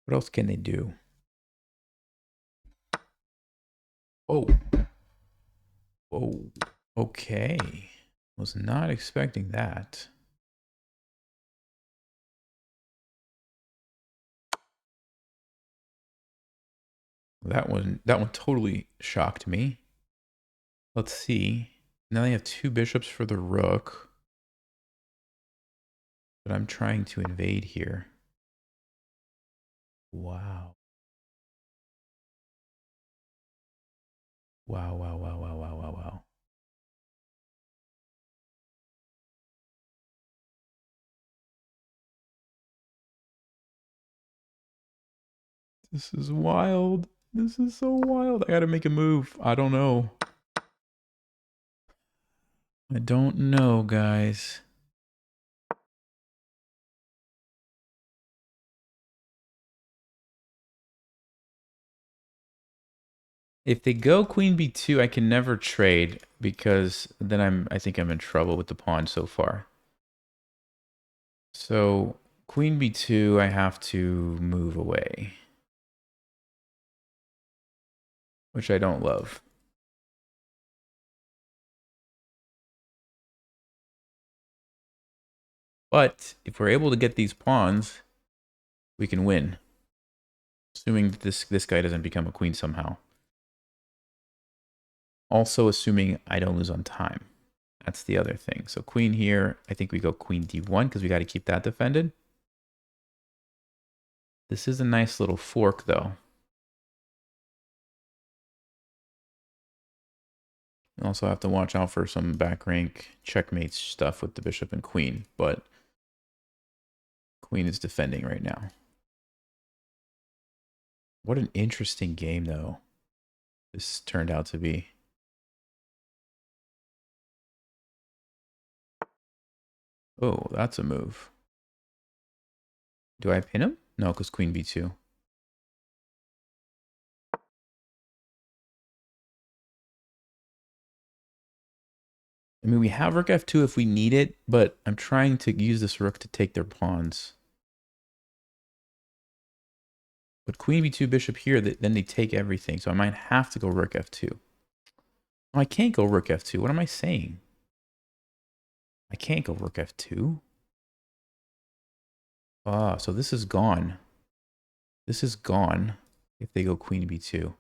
What else can they do? Oh. Whoa. Okay. Was not expecting that. That one totally shocked me. Let's see. Now they have 2 bishops for the rook. But I'm trying to invade here. Wow. Wow, wow, wow, wow, wow, wow, wow. This is wild. This is so wild. I gotta make a move. I don't know. I don't know, guys. If they go queen b2, I can never trade because then I think I'm in trouble with the pawn so far. So queen b2, I have to move away, which I don't love. But if we're able to get these pawns, we can win. Assuming that this guy doesn't become a queen somehow. Also assuming I don't lose on time. That's the other thing. So queen here, I think we go queen d1 because we got to keep that defended. This is a nice little fork though. You also have to watch out for some back rank checkmate stuff with the bishop and queen, but queen is defending right now. What an interesting game though this turned out to be. Oh, that's a move. Do I pin him? No, because queen b2. I mean, we have rook f2 if we need it, but I'm trying to use this rook to take their pawns. But queen b2, bishop here, then they take everything. So I might have to go rook f2. Oh, I can't go rook f2. What am I saying? I can't go rook f2. Ah, so this is gone. This is gone if they go queen b2.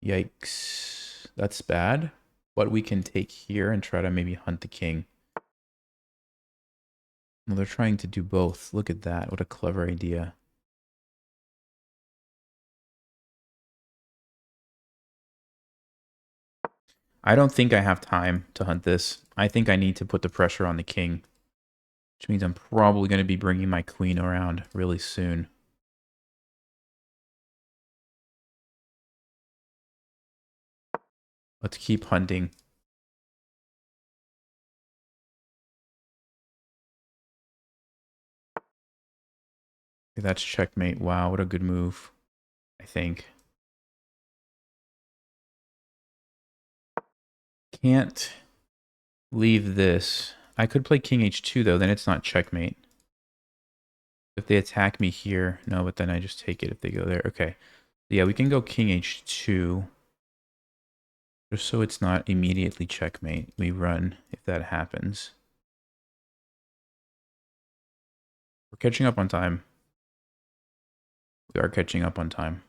Yikes. That's bad. But we can take here and try to maybe hunt the king. Well, they're trying to do both. Look at that. What a clever idea. I don't think I have time to hunt this. I think I need to put the pressure on the king, which means I'm probably going to be bringing my queen around really soon. Let's keep hunting. Okay, that's checkmate. Wow, what a good move, I think. Can't leave this. I could play king h2 though, then it's not checkmate. If they attack me here, no, but then I just take it if they go there. Okay. Yeah, we can go king h2. Just so it's not immediately checkmate. We run if that happens. We're catching up on time. We are catching up on time.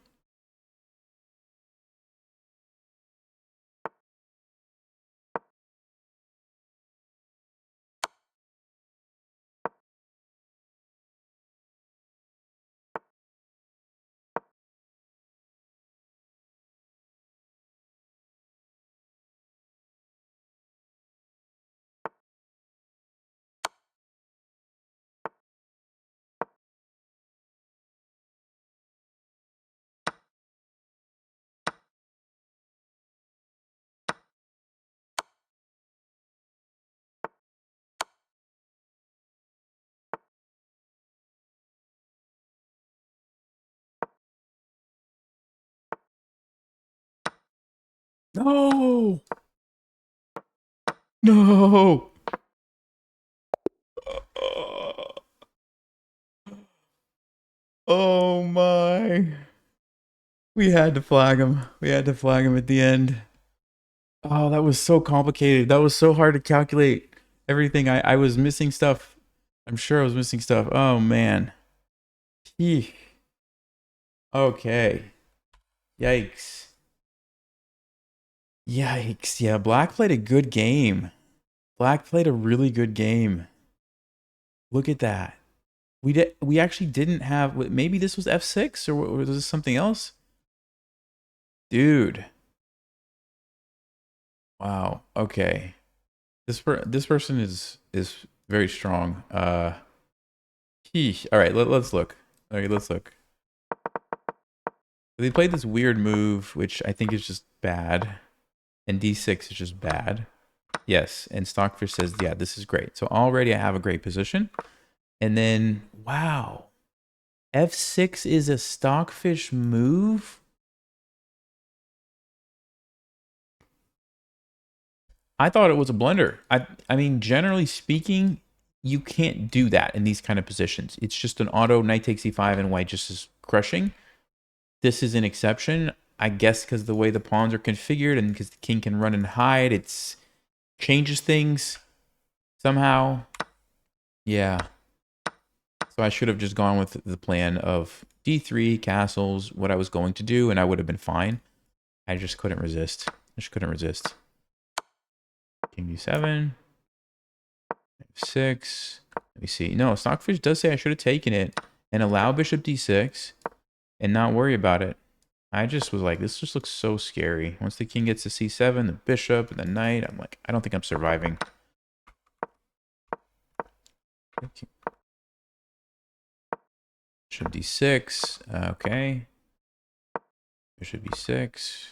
No! No! Oh my. We had to flag him. We had to flag him at the end. Oh, that was so complicated. That was so hard to calculate everything. I was missing stuff. I'm sure I was missing stuff. Oh man. Eesh. Okay. Yikes. Yikes. Yeah, Black played a good game. Black played a really good game. Look at that. We actually didn't have, maybe this was F6 or was this something else? Dude. Wow. Okay. This person is very strong. All right, let's look. Okay, let's look. They played this weird move, which I think is just bad. And D6 is just bad. Yes, and Stockfish says, yeah, this is great. So already I have a great position. And then, wow. F6 is a Stockfish move? I thought it was a blunder. I mean, generally speaking, you can't do that in these kind of positions. It's just an auto knight takes e5 and white just is crushing. This is an exception, I guess, because the way the pawns are configured and because the king can run and hide, it's changes things somehow. Yeah. So I should have just gone with the plan of d3 castles, what I was going to do, and I would have been fine. I just couldn't resist. I just couldn't resist. King d7, f6. Let me see. No, Stockfish does say I should have taken it and allow bishop d6 and not worry about it. I just was like, this just looks so scary. Once the king gets to c7, the bishop, and the knight, I'm like, I don't think I'm surviving. Bishop d6. Okay. Bishop b6.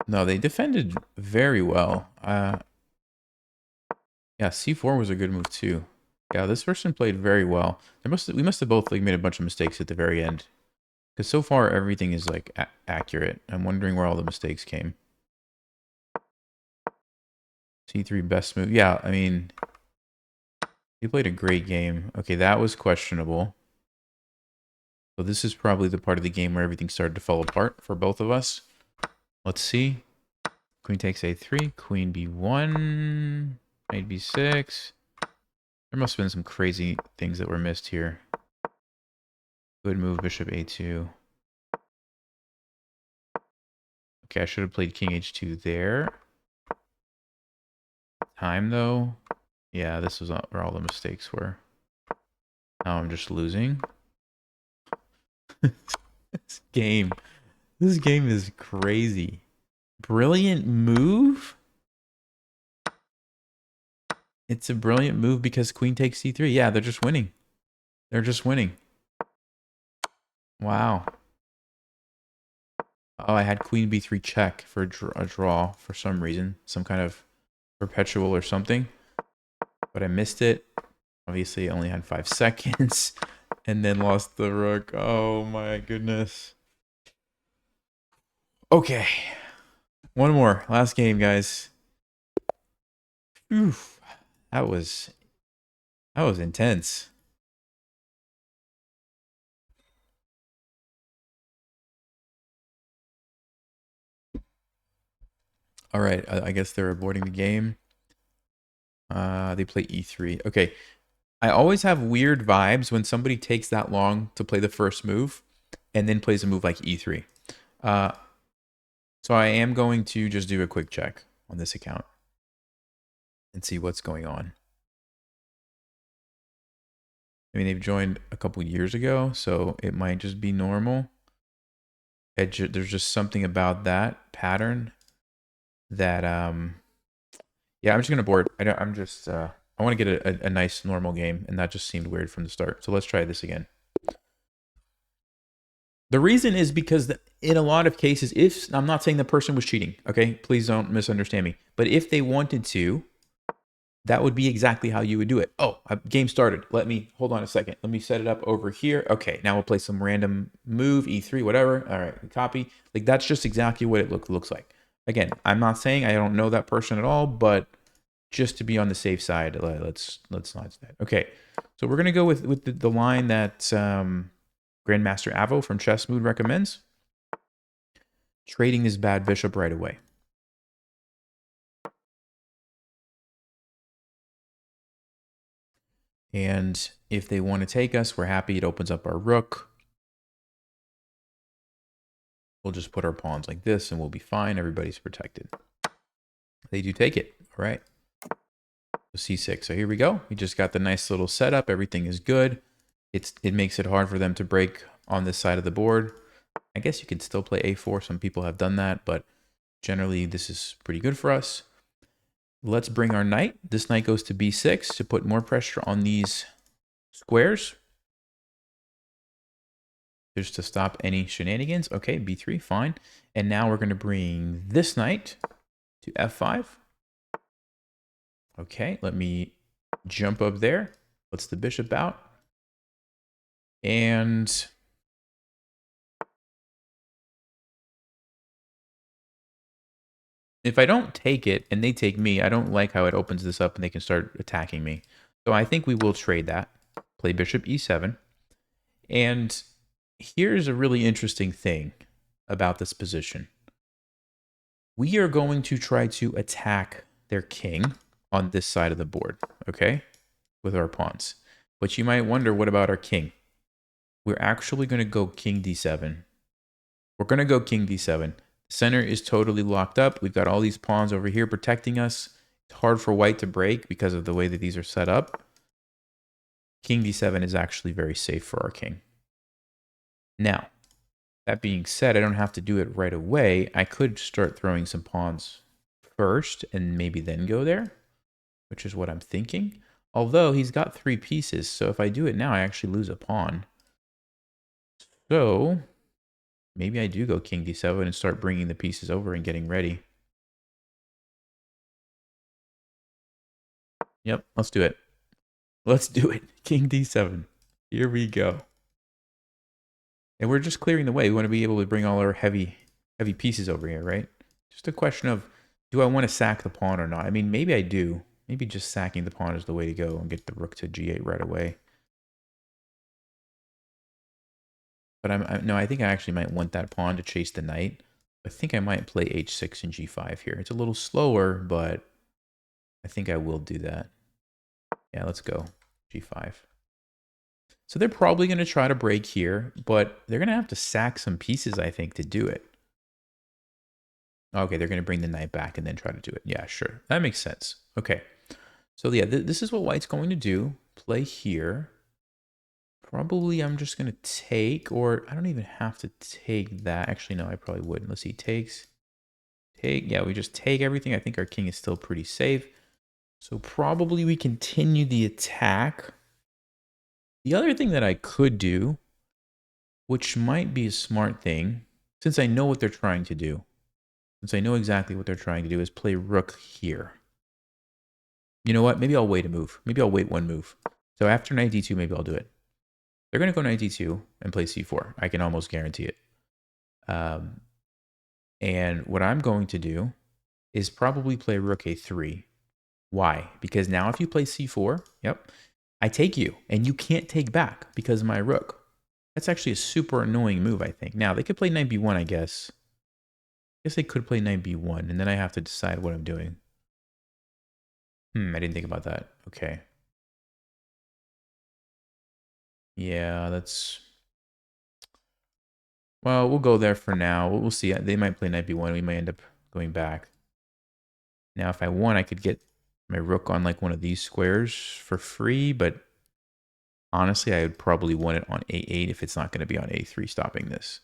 No, they defended very well. Yeah, c4 was a good move too. Yeah, this person played very well. We must have both like made a bunch of mistakes at the very end. Because so far everything is like accurate. I'm wondering where all the mistakes came. c3 best move. Yeah, I mean, he played a great game. Okay, that was questionable. So this is probably the part of the game where everything started to fall apart for both of us. Let's see. Queen takes a3, queen b1, knight b6. There must have been some crazy things that were missed here. Good move, bishop a2. Okay, I should have played king h2 there. Time, though. Yeah, this was where all the mistakes were. Now I'm just losing. This game is crazy. Brilliant move? It's a brilliant move because queen takes c3. Yeah, they're just winning. They're just winning. Wow. Oh, I had queen b3 check for a draw for some reason. Some kind of perpetual or something. But I missed it. Obviously, I only had 5 seconds. And then lost the rook. Oh my goodness. Okay. One more. Last game, guys. Oof. That was intense. All right, I guess they're aborting the game. They play e3. Okay. I always have weird vibes when somebody takes that long to play the first move and then plays a move like e3. So I am going to just do a quick check on this account and see what's going on. I mean, they've joined a couple years ago, so it might just be normal. There's just something about that pattern that yeah, I'm just gonna board. I want to get a nice normal game, and that just seemed weird from the start. So let's try this again. The reason is because in a lot of cases, if I'm not saying the person was cheating, okay, please don't misunderstand me, but if they wanted to, that would be exactly how you would do it. Oh, game started. Hold on a second. Let me set it up over here. Okay, now we'll play some random move, E3, whatever. All right, copy. Like that's just exactly what it looks like. Again, I'm not saying I don't know that person at all, but just to be on the safe side, let's not do that. Okay, so we're gonna go with the line that Grandmaster Avo from ChessMood recommends. Trading this bad bishop right away. And if they want to take us, we're happy. It opens up our rook. We'll just put our pawns like this and we'll be fine. Everybody's protected. They do take it. All right. So C6. So here we go. We just got the nice little setup. Everything is good. It makes it hard for them to break on this side of the board. I guess you could still play A4. Some people have done that, but generally this is pretty good for us. Let's bring our knight. This knight goes to B6 to put more pressure on these squares. Just to stop any shenanigans. Okay, B3, fine. And now we're going to bring this knight to F5. Okay, let me jump up there. Let's the bishop out. And if I don't take it and they take me, I don't like how it opens this up and they can start attacking me. So I think we will trade that. Play bishop E7. And here's a really interesting thing about this position. We are going to try to attack their king on this side of the board, okay, with our pawns. But you might wonder, what about our king? We're actually going to go king d7. We're going to go king d7. The center is totally locked up. We've got all these pawns over here protecting us. It's hard for white to break because of the way that these are set up. King d7 is actually very safe for our king. Now, that being said, I don't have to do it right away. I could start throwing some pawns first and maybe then go there, which is what I'm thinking. Although he's got 3 pieces, so if I do it now, I actually lose a pawn. So maybe I do go king d7 and start bringing the pieces over and getting ready. Yep, let's do it. Let's do it. King d7. Here we go. And we're just clearing the way. We want to be able to bring all our heavy pieces over here, right? Just a question of, do I want to sack the pawn or not? I mean, maybe I do. Maybe just sacking the pawn is the way to go and get the rook to g8 right away. But no, I think I actually might want that pawn to chase the knight. I think I might play h6 and g5 here. It's a little slower, but I think I will do that. Yeah, let's go g5. So they're probably going to try to break here, but they're going to have to sack some pieces, I think, to do it. Okay, they're going to bring the knight back and then try to do it. Yeah, sure. That makes sense. Okay. So yeah, this is what white's going to do. Play here. Probably I'm just going to take, or I don't even have to take that. Actually, no, I probably wouldn't. Let's see, takes. Take. Yeah, we just take everything. I think our king is still pretty safe. So probably we continue the attack. The other thing that I could do, which might be a smart thing, since I know what they're trying to do, since I know exactly what they're trying to do, is play rook here. You know what? Maybe I'll wait a move. Maybe I'll wait one move. So after knight d2, maybe I'll do it. They're going to go knight d2 and play c4. I can almost guarantee it. And what I'm going to do is probably play rook a3. Why? Because now if you play c4, yep, I take you, and you can't take back because of my rook. That's actually a super annoying move, I think. Now, they could play knight b1, I guess. I guess they could play knight b1, and then I have to decide what I'm doing. I didn't think about that. Okay. Yeah, that's... Well, we'll go there for now. We'll see. They might play knight b1. We might end up going back. Now, if I want, I could get my rook on like one of these squares for free, but honestly, I would probably want it on a8 if it's not going to be on a3 stopping this.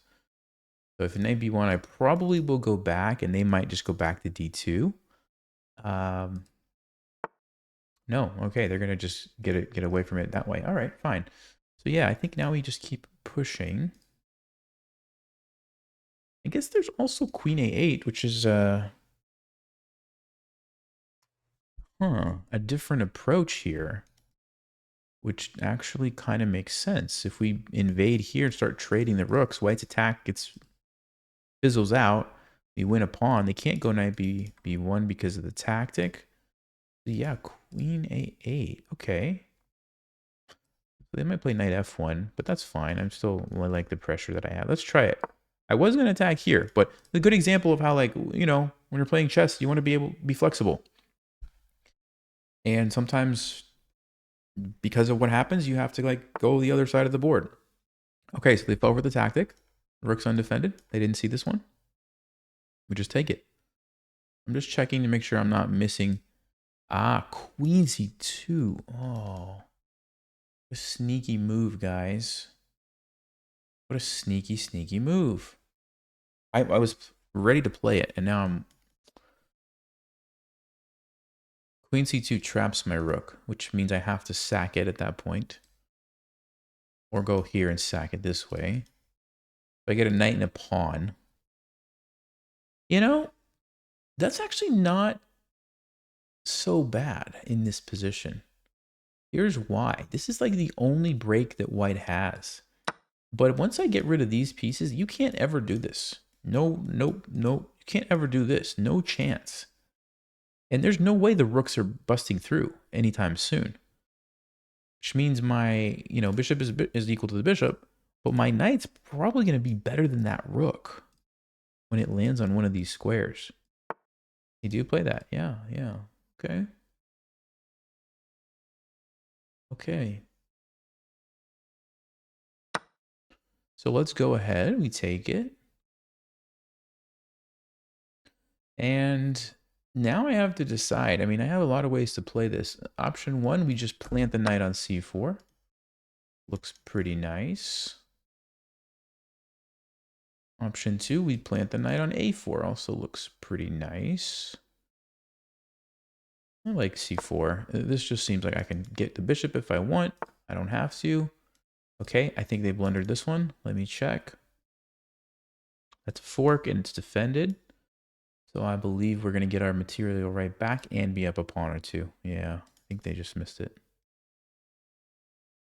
So if knight b1, I probably will go back, and they might just go back to d2. No, okay, they're going to just get away from it that way. All right, fine. So yeah, I think now we just keep pushing. I guess there's also queen a8, which is A different approach here, which actually kind of makes sense. If we invade here and start trading the rooks, white's attack fizzles out. We win a pawn. They can't go knight b1 because of the tactic. Yeah, queen a8. Okay. They might play knight f1, but that's fine. I like the pressure that I have. Let's try it. I was going to attack here, but a good example of how, like, you know, when you're playing chess, you want to be able to be flexible. And sometimes because of what happens, you have to like go the other side of the board. Okay, so they fell for the tactic. Rook's undefended. They didn't see this one. We just take it. I'm just checking to make sure I'm not missing. Ah, queen c2. Oh, a sneaky move, guys. What a sneaky, sneaky move. I was ready to play it, and now I'm... Queen c2 traps my rook, which means I have to sack it at that point. Or go here and sack it this way. If I get a knight and a pawn. You know, that's actually not so bad in this position. Here's why. This is like the only break that white has. But once I get rid of these pieces, you can't ever do this. No. You can't ever do this. No chance. And there's no way the rooks are busting through anytime soon. Which means my, bishop is equal to the bishop, but my knight's probably going to be better than that rook when it lands on one of these squares. You do play that. Yeah. Okay. Okay. So let's go ahead. We take it. And now I have to decide. I mean, I have a lot of ways to play this. Option 1, we just plant the knight on c4. Looks pretty nice. Option 2, we plant the knight on a4. Also looks pretty nice. I like c4. This just seems like I can get the bishop if I want. I don't have to. Okay, I think they blundered this one. Let me check. That's a fork and it's defended. So I believe we're going to get our material right back and be up a pawn or two. Yeah, I think they just missed it.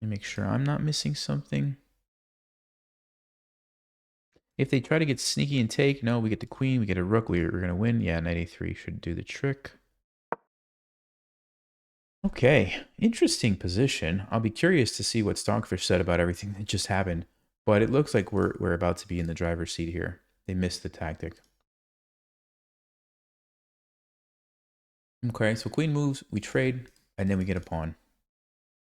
Let me make sure I'm not missing something. If they try to get sneaky and take, no, we get the queen, we get a rook, we're going to win. Yeah, knight a3 should do the trick. Okay, interesting position. I'll be curious to see what Stockfish said about everything that just happened. But it looks like we're about to be in the driver's seat here. They missed the tactic. Okay, so queen moves, we trade, and then we get a pawn.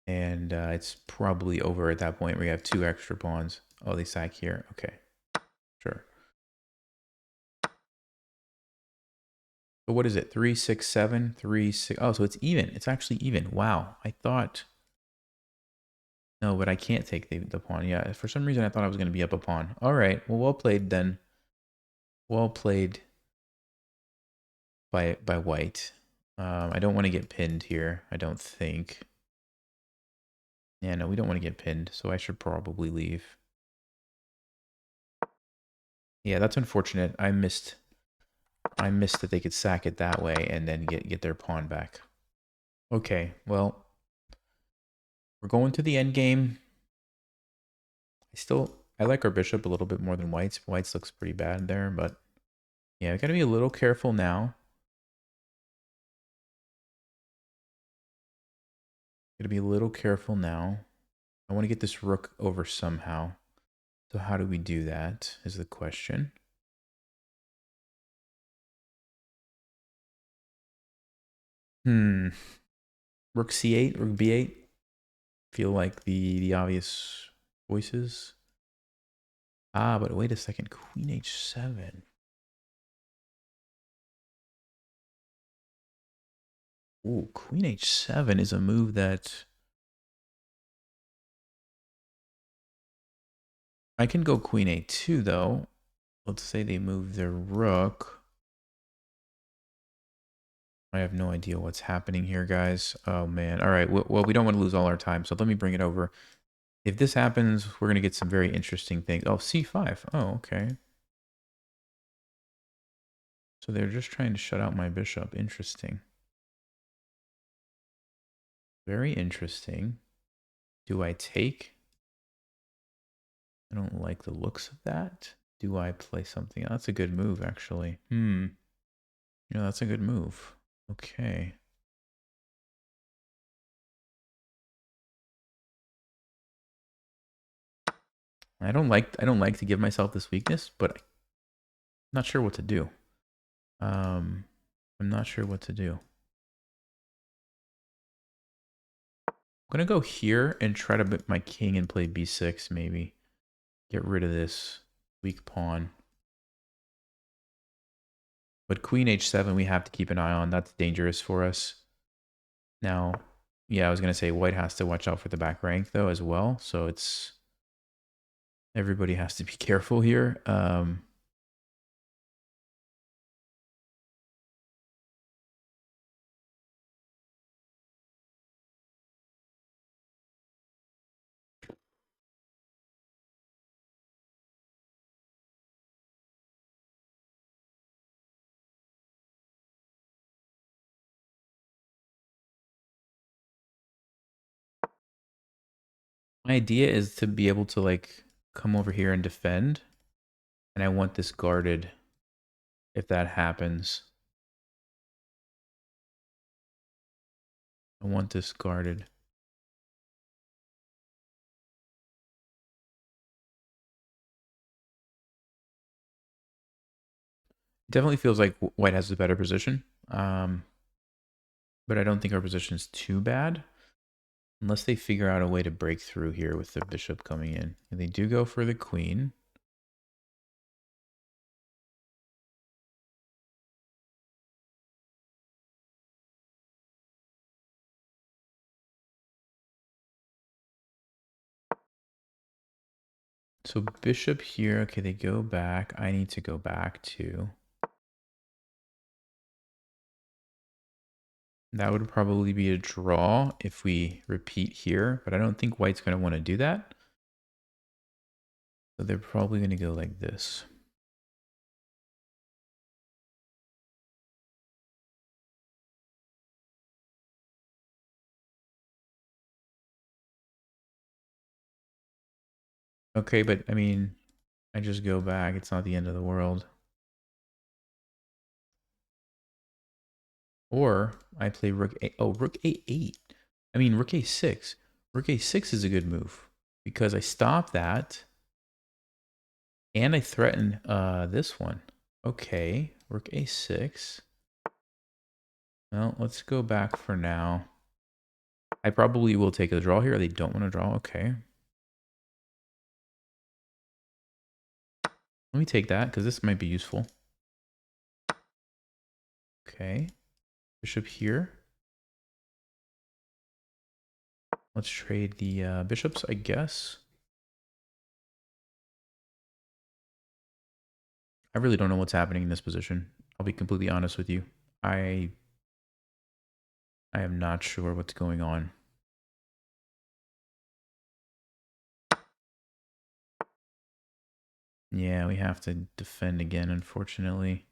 And it's probably over at that point. We have 2 extra pawns. Oh, they sack here. Okay, sure. But what is it? 3, 6, 7, 3, 6. Oh, so it's even. It's actually even. Wow. I thought... No, but I can't take the pawn. Yeah, for some reason I thought I was going to be up a pawn. All right. Well played then. Well played by white. I don't want to get pinned here. I don't think. Yeah, no, we don't want to get pinned, so I should probably leave. Yeah, that's unfortunate. I missed that they could sack it that way and then get their pawn back. Okay, well, we're going to the end game. I like our bishop a little bit more than white's. White's looks pretty bad there, but yeah, we got to be a little careful now. Got to be a little careful now. I want to get this rook over somehow. So how do we do that is the question. Rook c8, rook b8 feel like the obvious choices. Ah, but wait a second. Queen h7. Ooh, queen h7 is a move that... I can go queen a2, though. Let's say they move their rook. I have no idea what's happening here, guys. Oh, man. All right. Well, we don't want to lose all our time, so let me bring it over. If this happens, we're going to get some very interesting things. Oh, c5. Oh, okay. So they're just trying to shut out my bishop. Interesting. Very interesting. Do I take? I don't like the looks of that. Do I play something? That's a good move, actually. Yeah, that's a good move. Okay. I don't like to give myself this weakness, but I'm not sure what to do. I'm not sure what to do. I'm gonna go here and try to put my king and play b6 maybe. Get rid of this weak pawn. But queen h7 we have to keep an eye on. That's dangerous for us. Now, yeah, I was gonna say white has to watch out for the back rank though as well. So it's everybody has to be careful here. My idea is to be able to like come over here and defend. And I want this guarded if that happens. I want this guarded. Definitely feels like white has a better position. But I don't think our position is too bad. Unless they figure out a way to break through here with the bishop coming in. And they do go for the queen. So bishop here. Okay, they go back. I need to go back too. That would probably be a draw if we repeat here. But I don't think white's going to want to do that. So they're probably going to go like this. Okay, but I mean, I just go back. It's not the end of the world. Or I play rook a. Oh, rook a8. I mean, rook a6. Rook a6 is a good move because I stop that and I threaten this one. Okay, rook a6. Well, let's go back for now. I probably will take a draw here. They don't want to draw. Okay. Let me take that because this might be useful. Okay. Bishop here. Let's trade the bishops, I guess. I really don't know what's happening in this position. I'll be completely honest with you. I am not sure what's going on. Yeah, we have to defend again, unfortunately.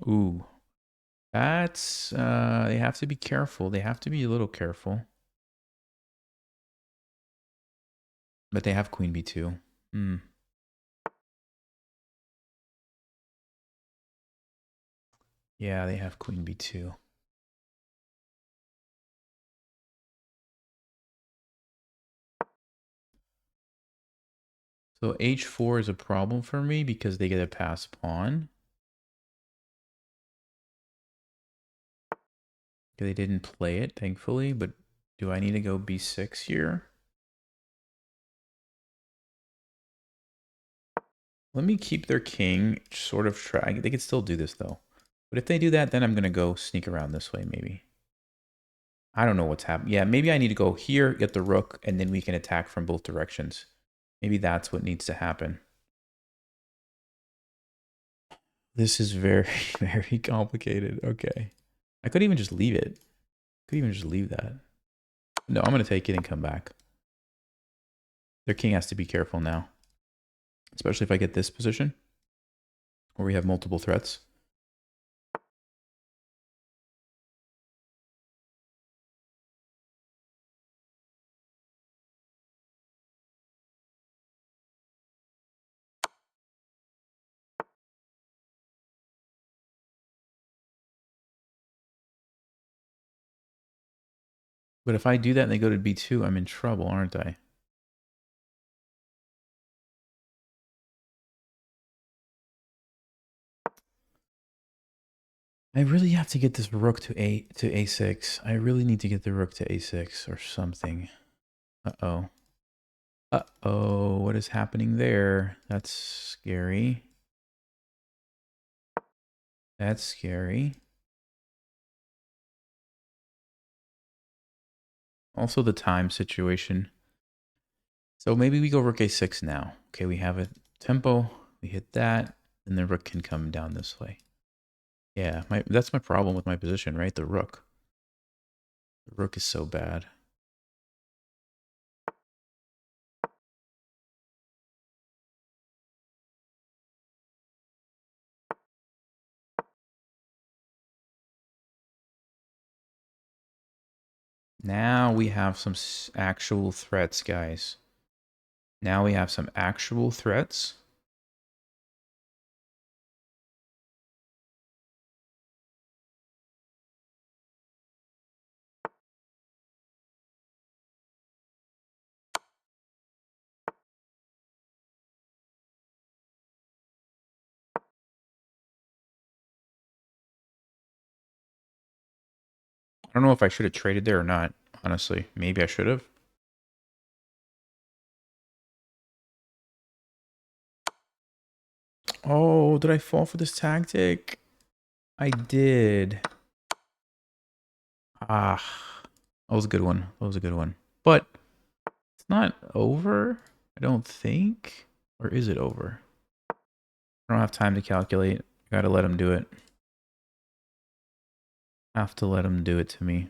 Ooh. That's, they have to be careful. They have to be a little careful. But they have queen b2. Yeah, they have queen b2. So h4 is a problem for me because they get a pass pawn. They didn't play it, thankfully, but do I need to go b6 here? Let me keep their king, sort of try. They could still do this though. But if they do that, then I'm going to go sneak around this way maybe. I don't know what's happening. Yeah, maybe I need to go here, get the rook, and then we can attack from both directions. Maybe that's what needs to happen. This is very, very complicated. Okay. I could even just leave it. Could even just leave that. No, I'm going to take it and come back. Their king has to be careful now. especially if I get this position where we have multiple threats. But if I do that and they go to b2, I'm in trouble, aren't I? I really have to get this rook to a6. I really need to get the rook to a6 or something. Uh-oh. Uh-oh, what is happening there? That's scary. That's scary. Also the time situation. So maybe we go rook a6 now. Okay, we have a tempo. We hit that, and the rook can come down this way. Yeah, that's my problem with my position, right? The rook. The rook is so bad. Now we have some actual threats, guys. Now we have some actual threats. I don't know if I should have traded there or not, honestly. Maybe I should have. Oh, did I fall for this tactic? I did. Ah, that was a good one. That was a good one. But it's not over, I don't think. Or is it over? I don't have time to calculate. Gotta let him do it. Have to let him do it to me.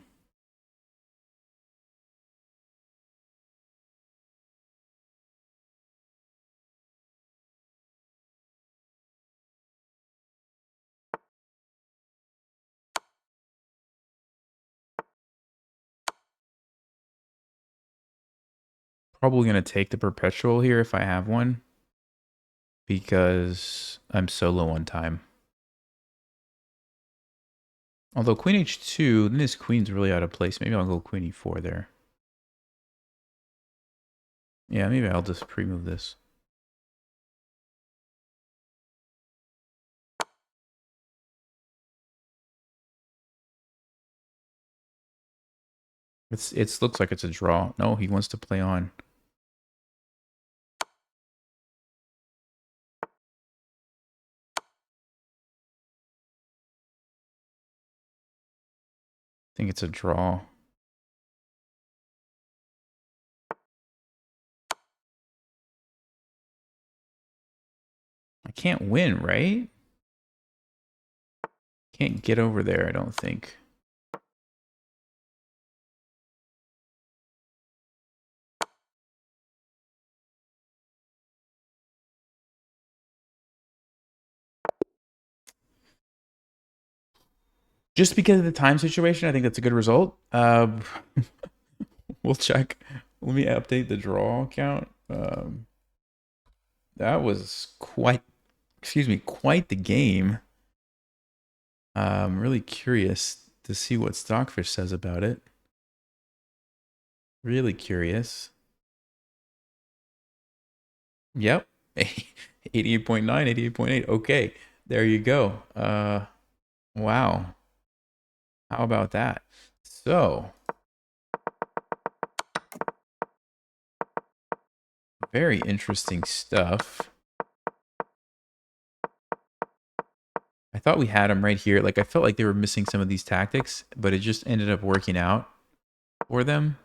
Probably going to take the perpetual here if I have one, because I'm so low on time. Although queen h2, then this queen's really out of place. Maybe I'll go queen e4 there. Yeah, maybe I'll just pre-move this. It looks like it's a draw. No, he wants to play on. I think it's a draw. I can't win, right? Can't get over there, I don't think. Just because of the time situation, I think that's a good result. We'll check. Let me update the draw count. That was quite the game. I'm really curious to see what Stockfish says about it. Really curious. Yep. 88.9, 88.8. Okay. There you go. Wow. How about that? So, very interesting stuff. I thought we had him right here. Like, I felt like they were missing some of these tactics, but it just ended up working out for them.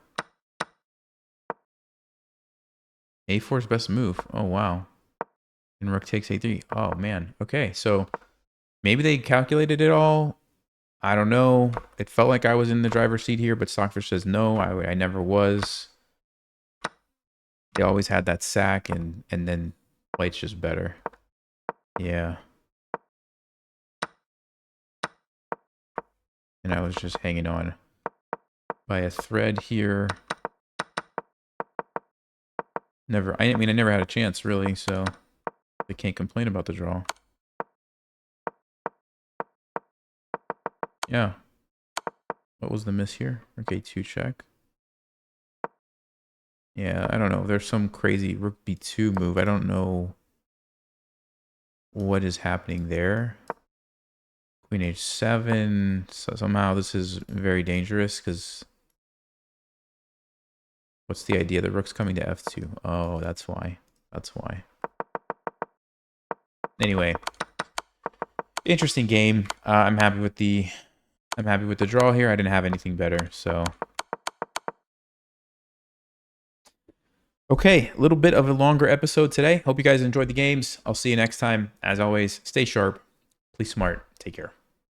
A4's best move. Oh, wow. And rook takes a3. Oh, man. Okay, so maybe they calculated it all. I don't know. It felt like I was in the driver's seat here, but Stockfish says no, I never was. They always had that sack, and then White's just better. Yeah. And I was just hanging on by a thread here. I mean, I never had a chance, really, so I can't complain about the draw. Yeah. What was the miss here? Okay, 2 check. Yeah, I don't know. There's some crazy rook b2 move. I don't know what is happening there. Queen h7. So somehow this is very dangerous because what's the idea? The rook's coming to f2. Oh, that's why. That's why. Anyway, interesting game. I'm happy with the draw here. I didn't have anything better, so. Okay, a little bit of a longer episode today. Hope you guys enjoyed the games. I'll see you next time. As always, stay sharp, play smart, take care.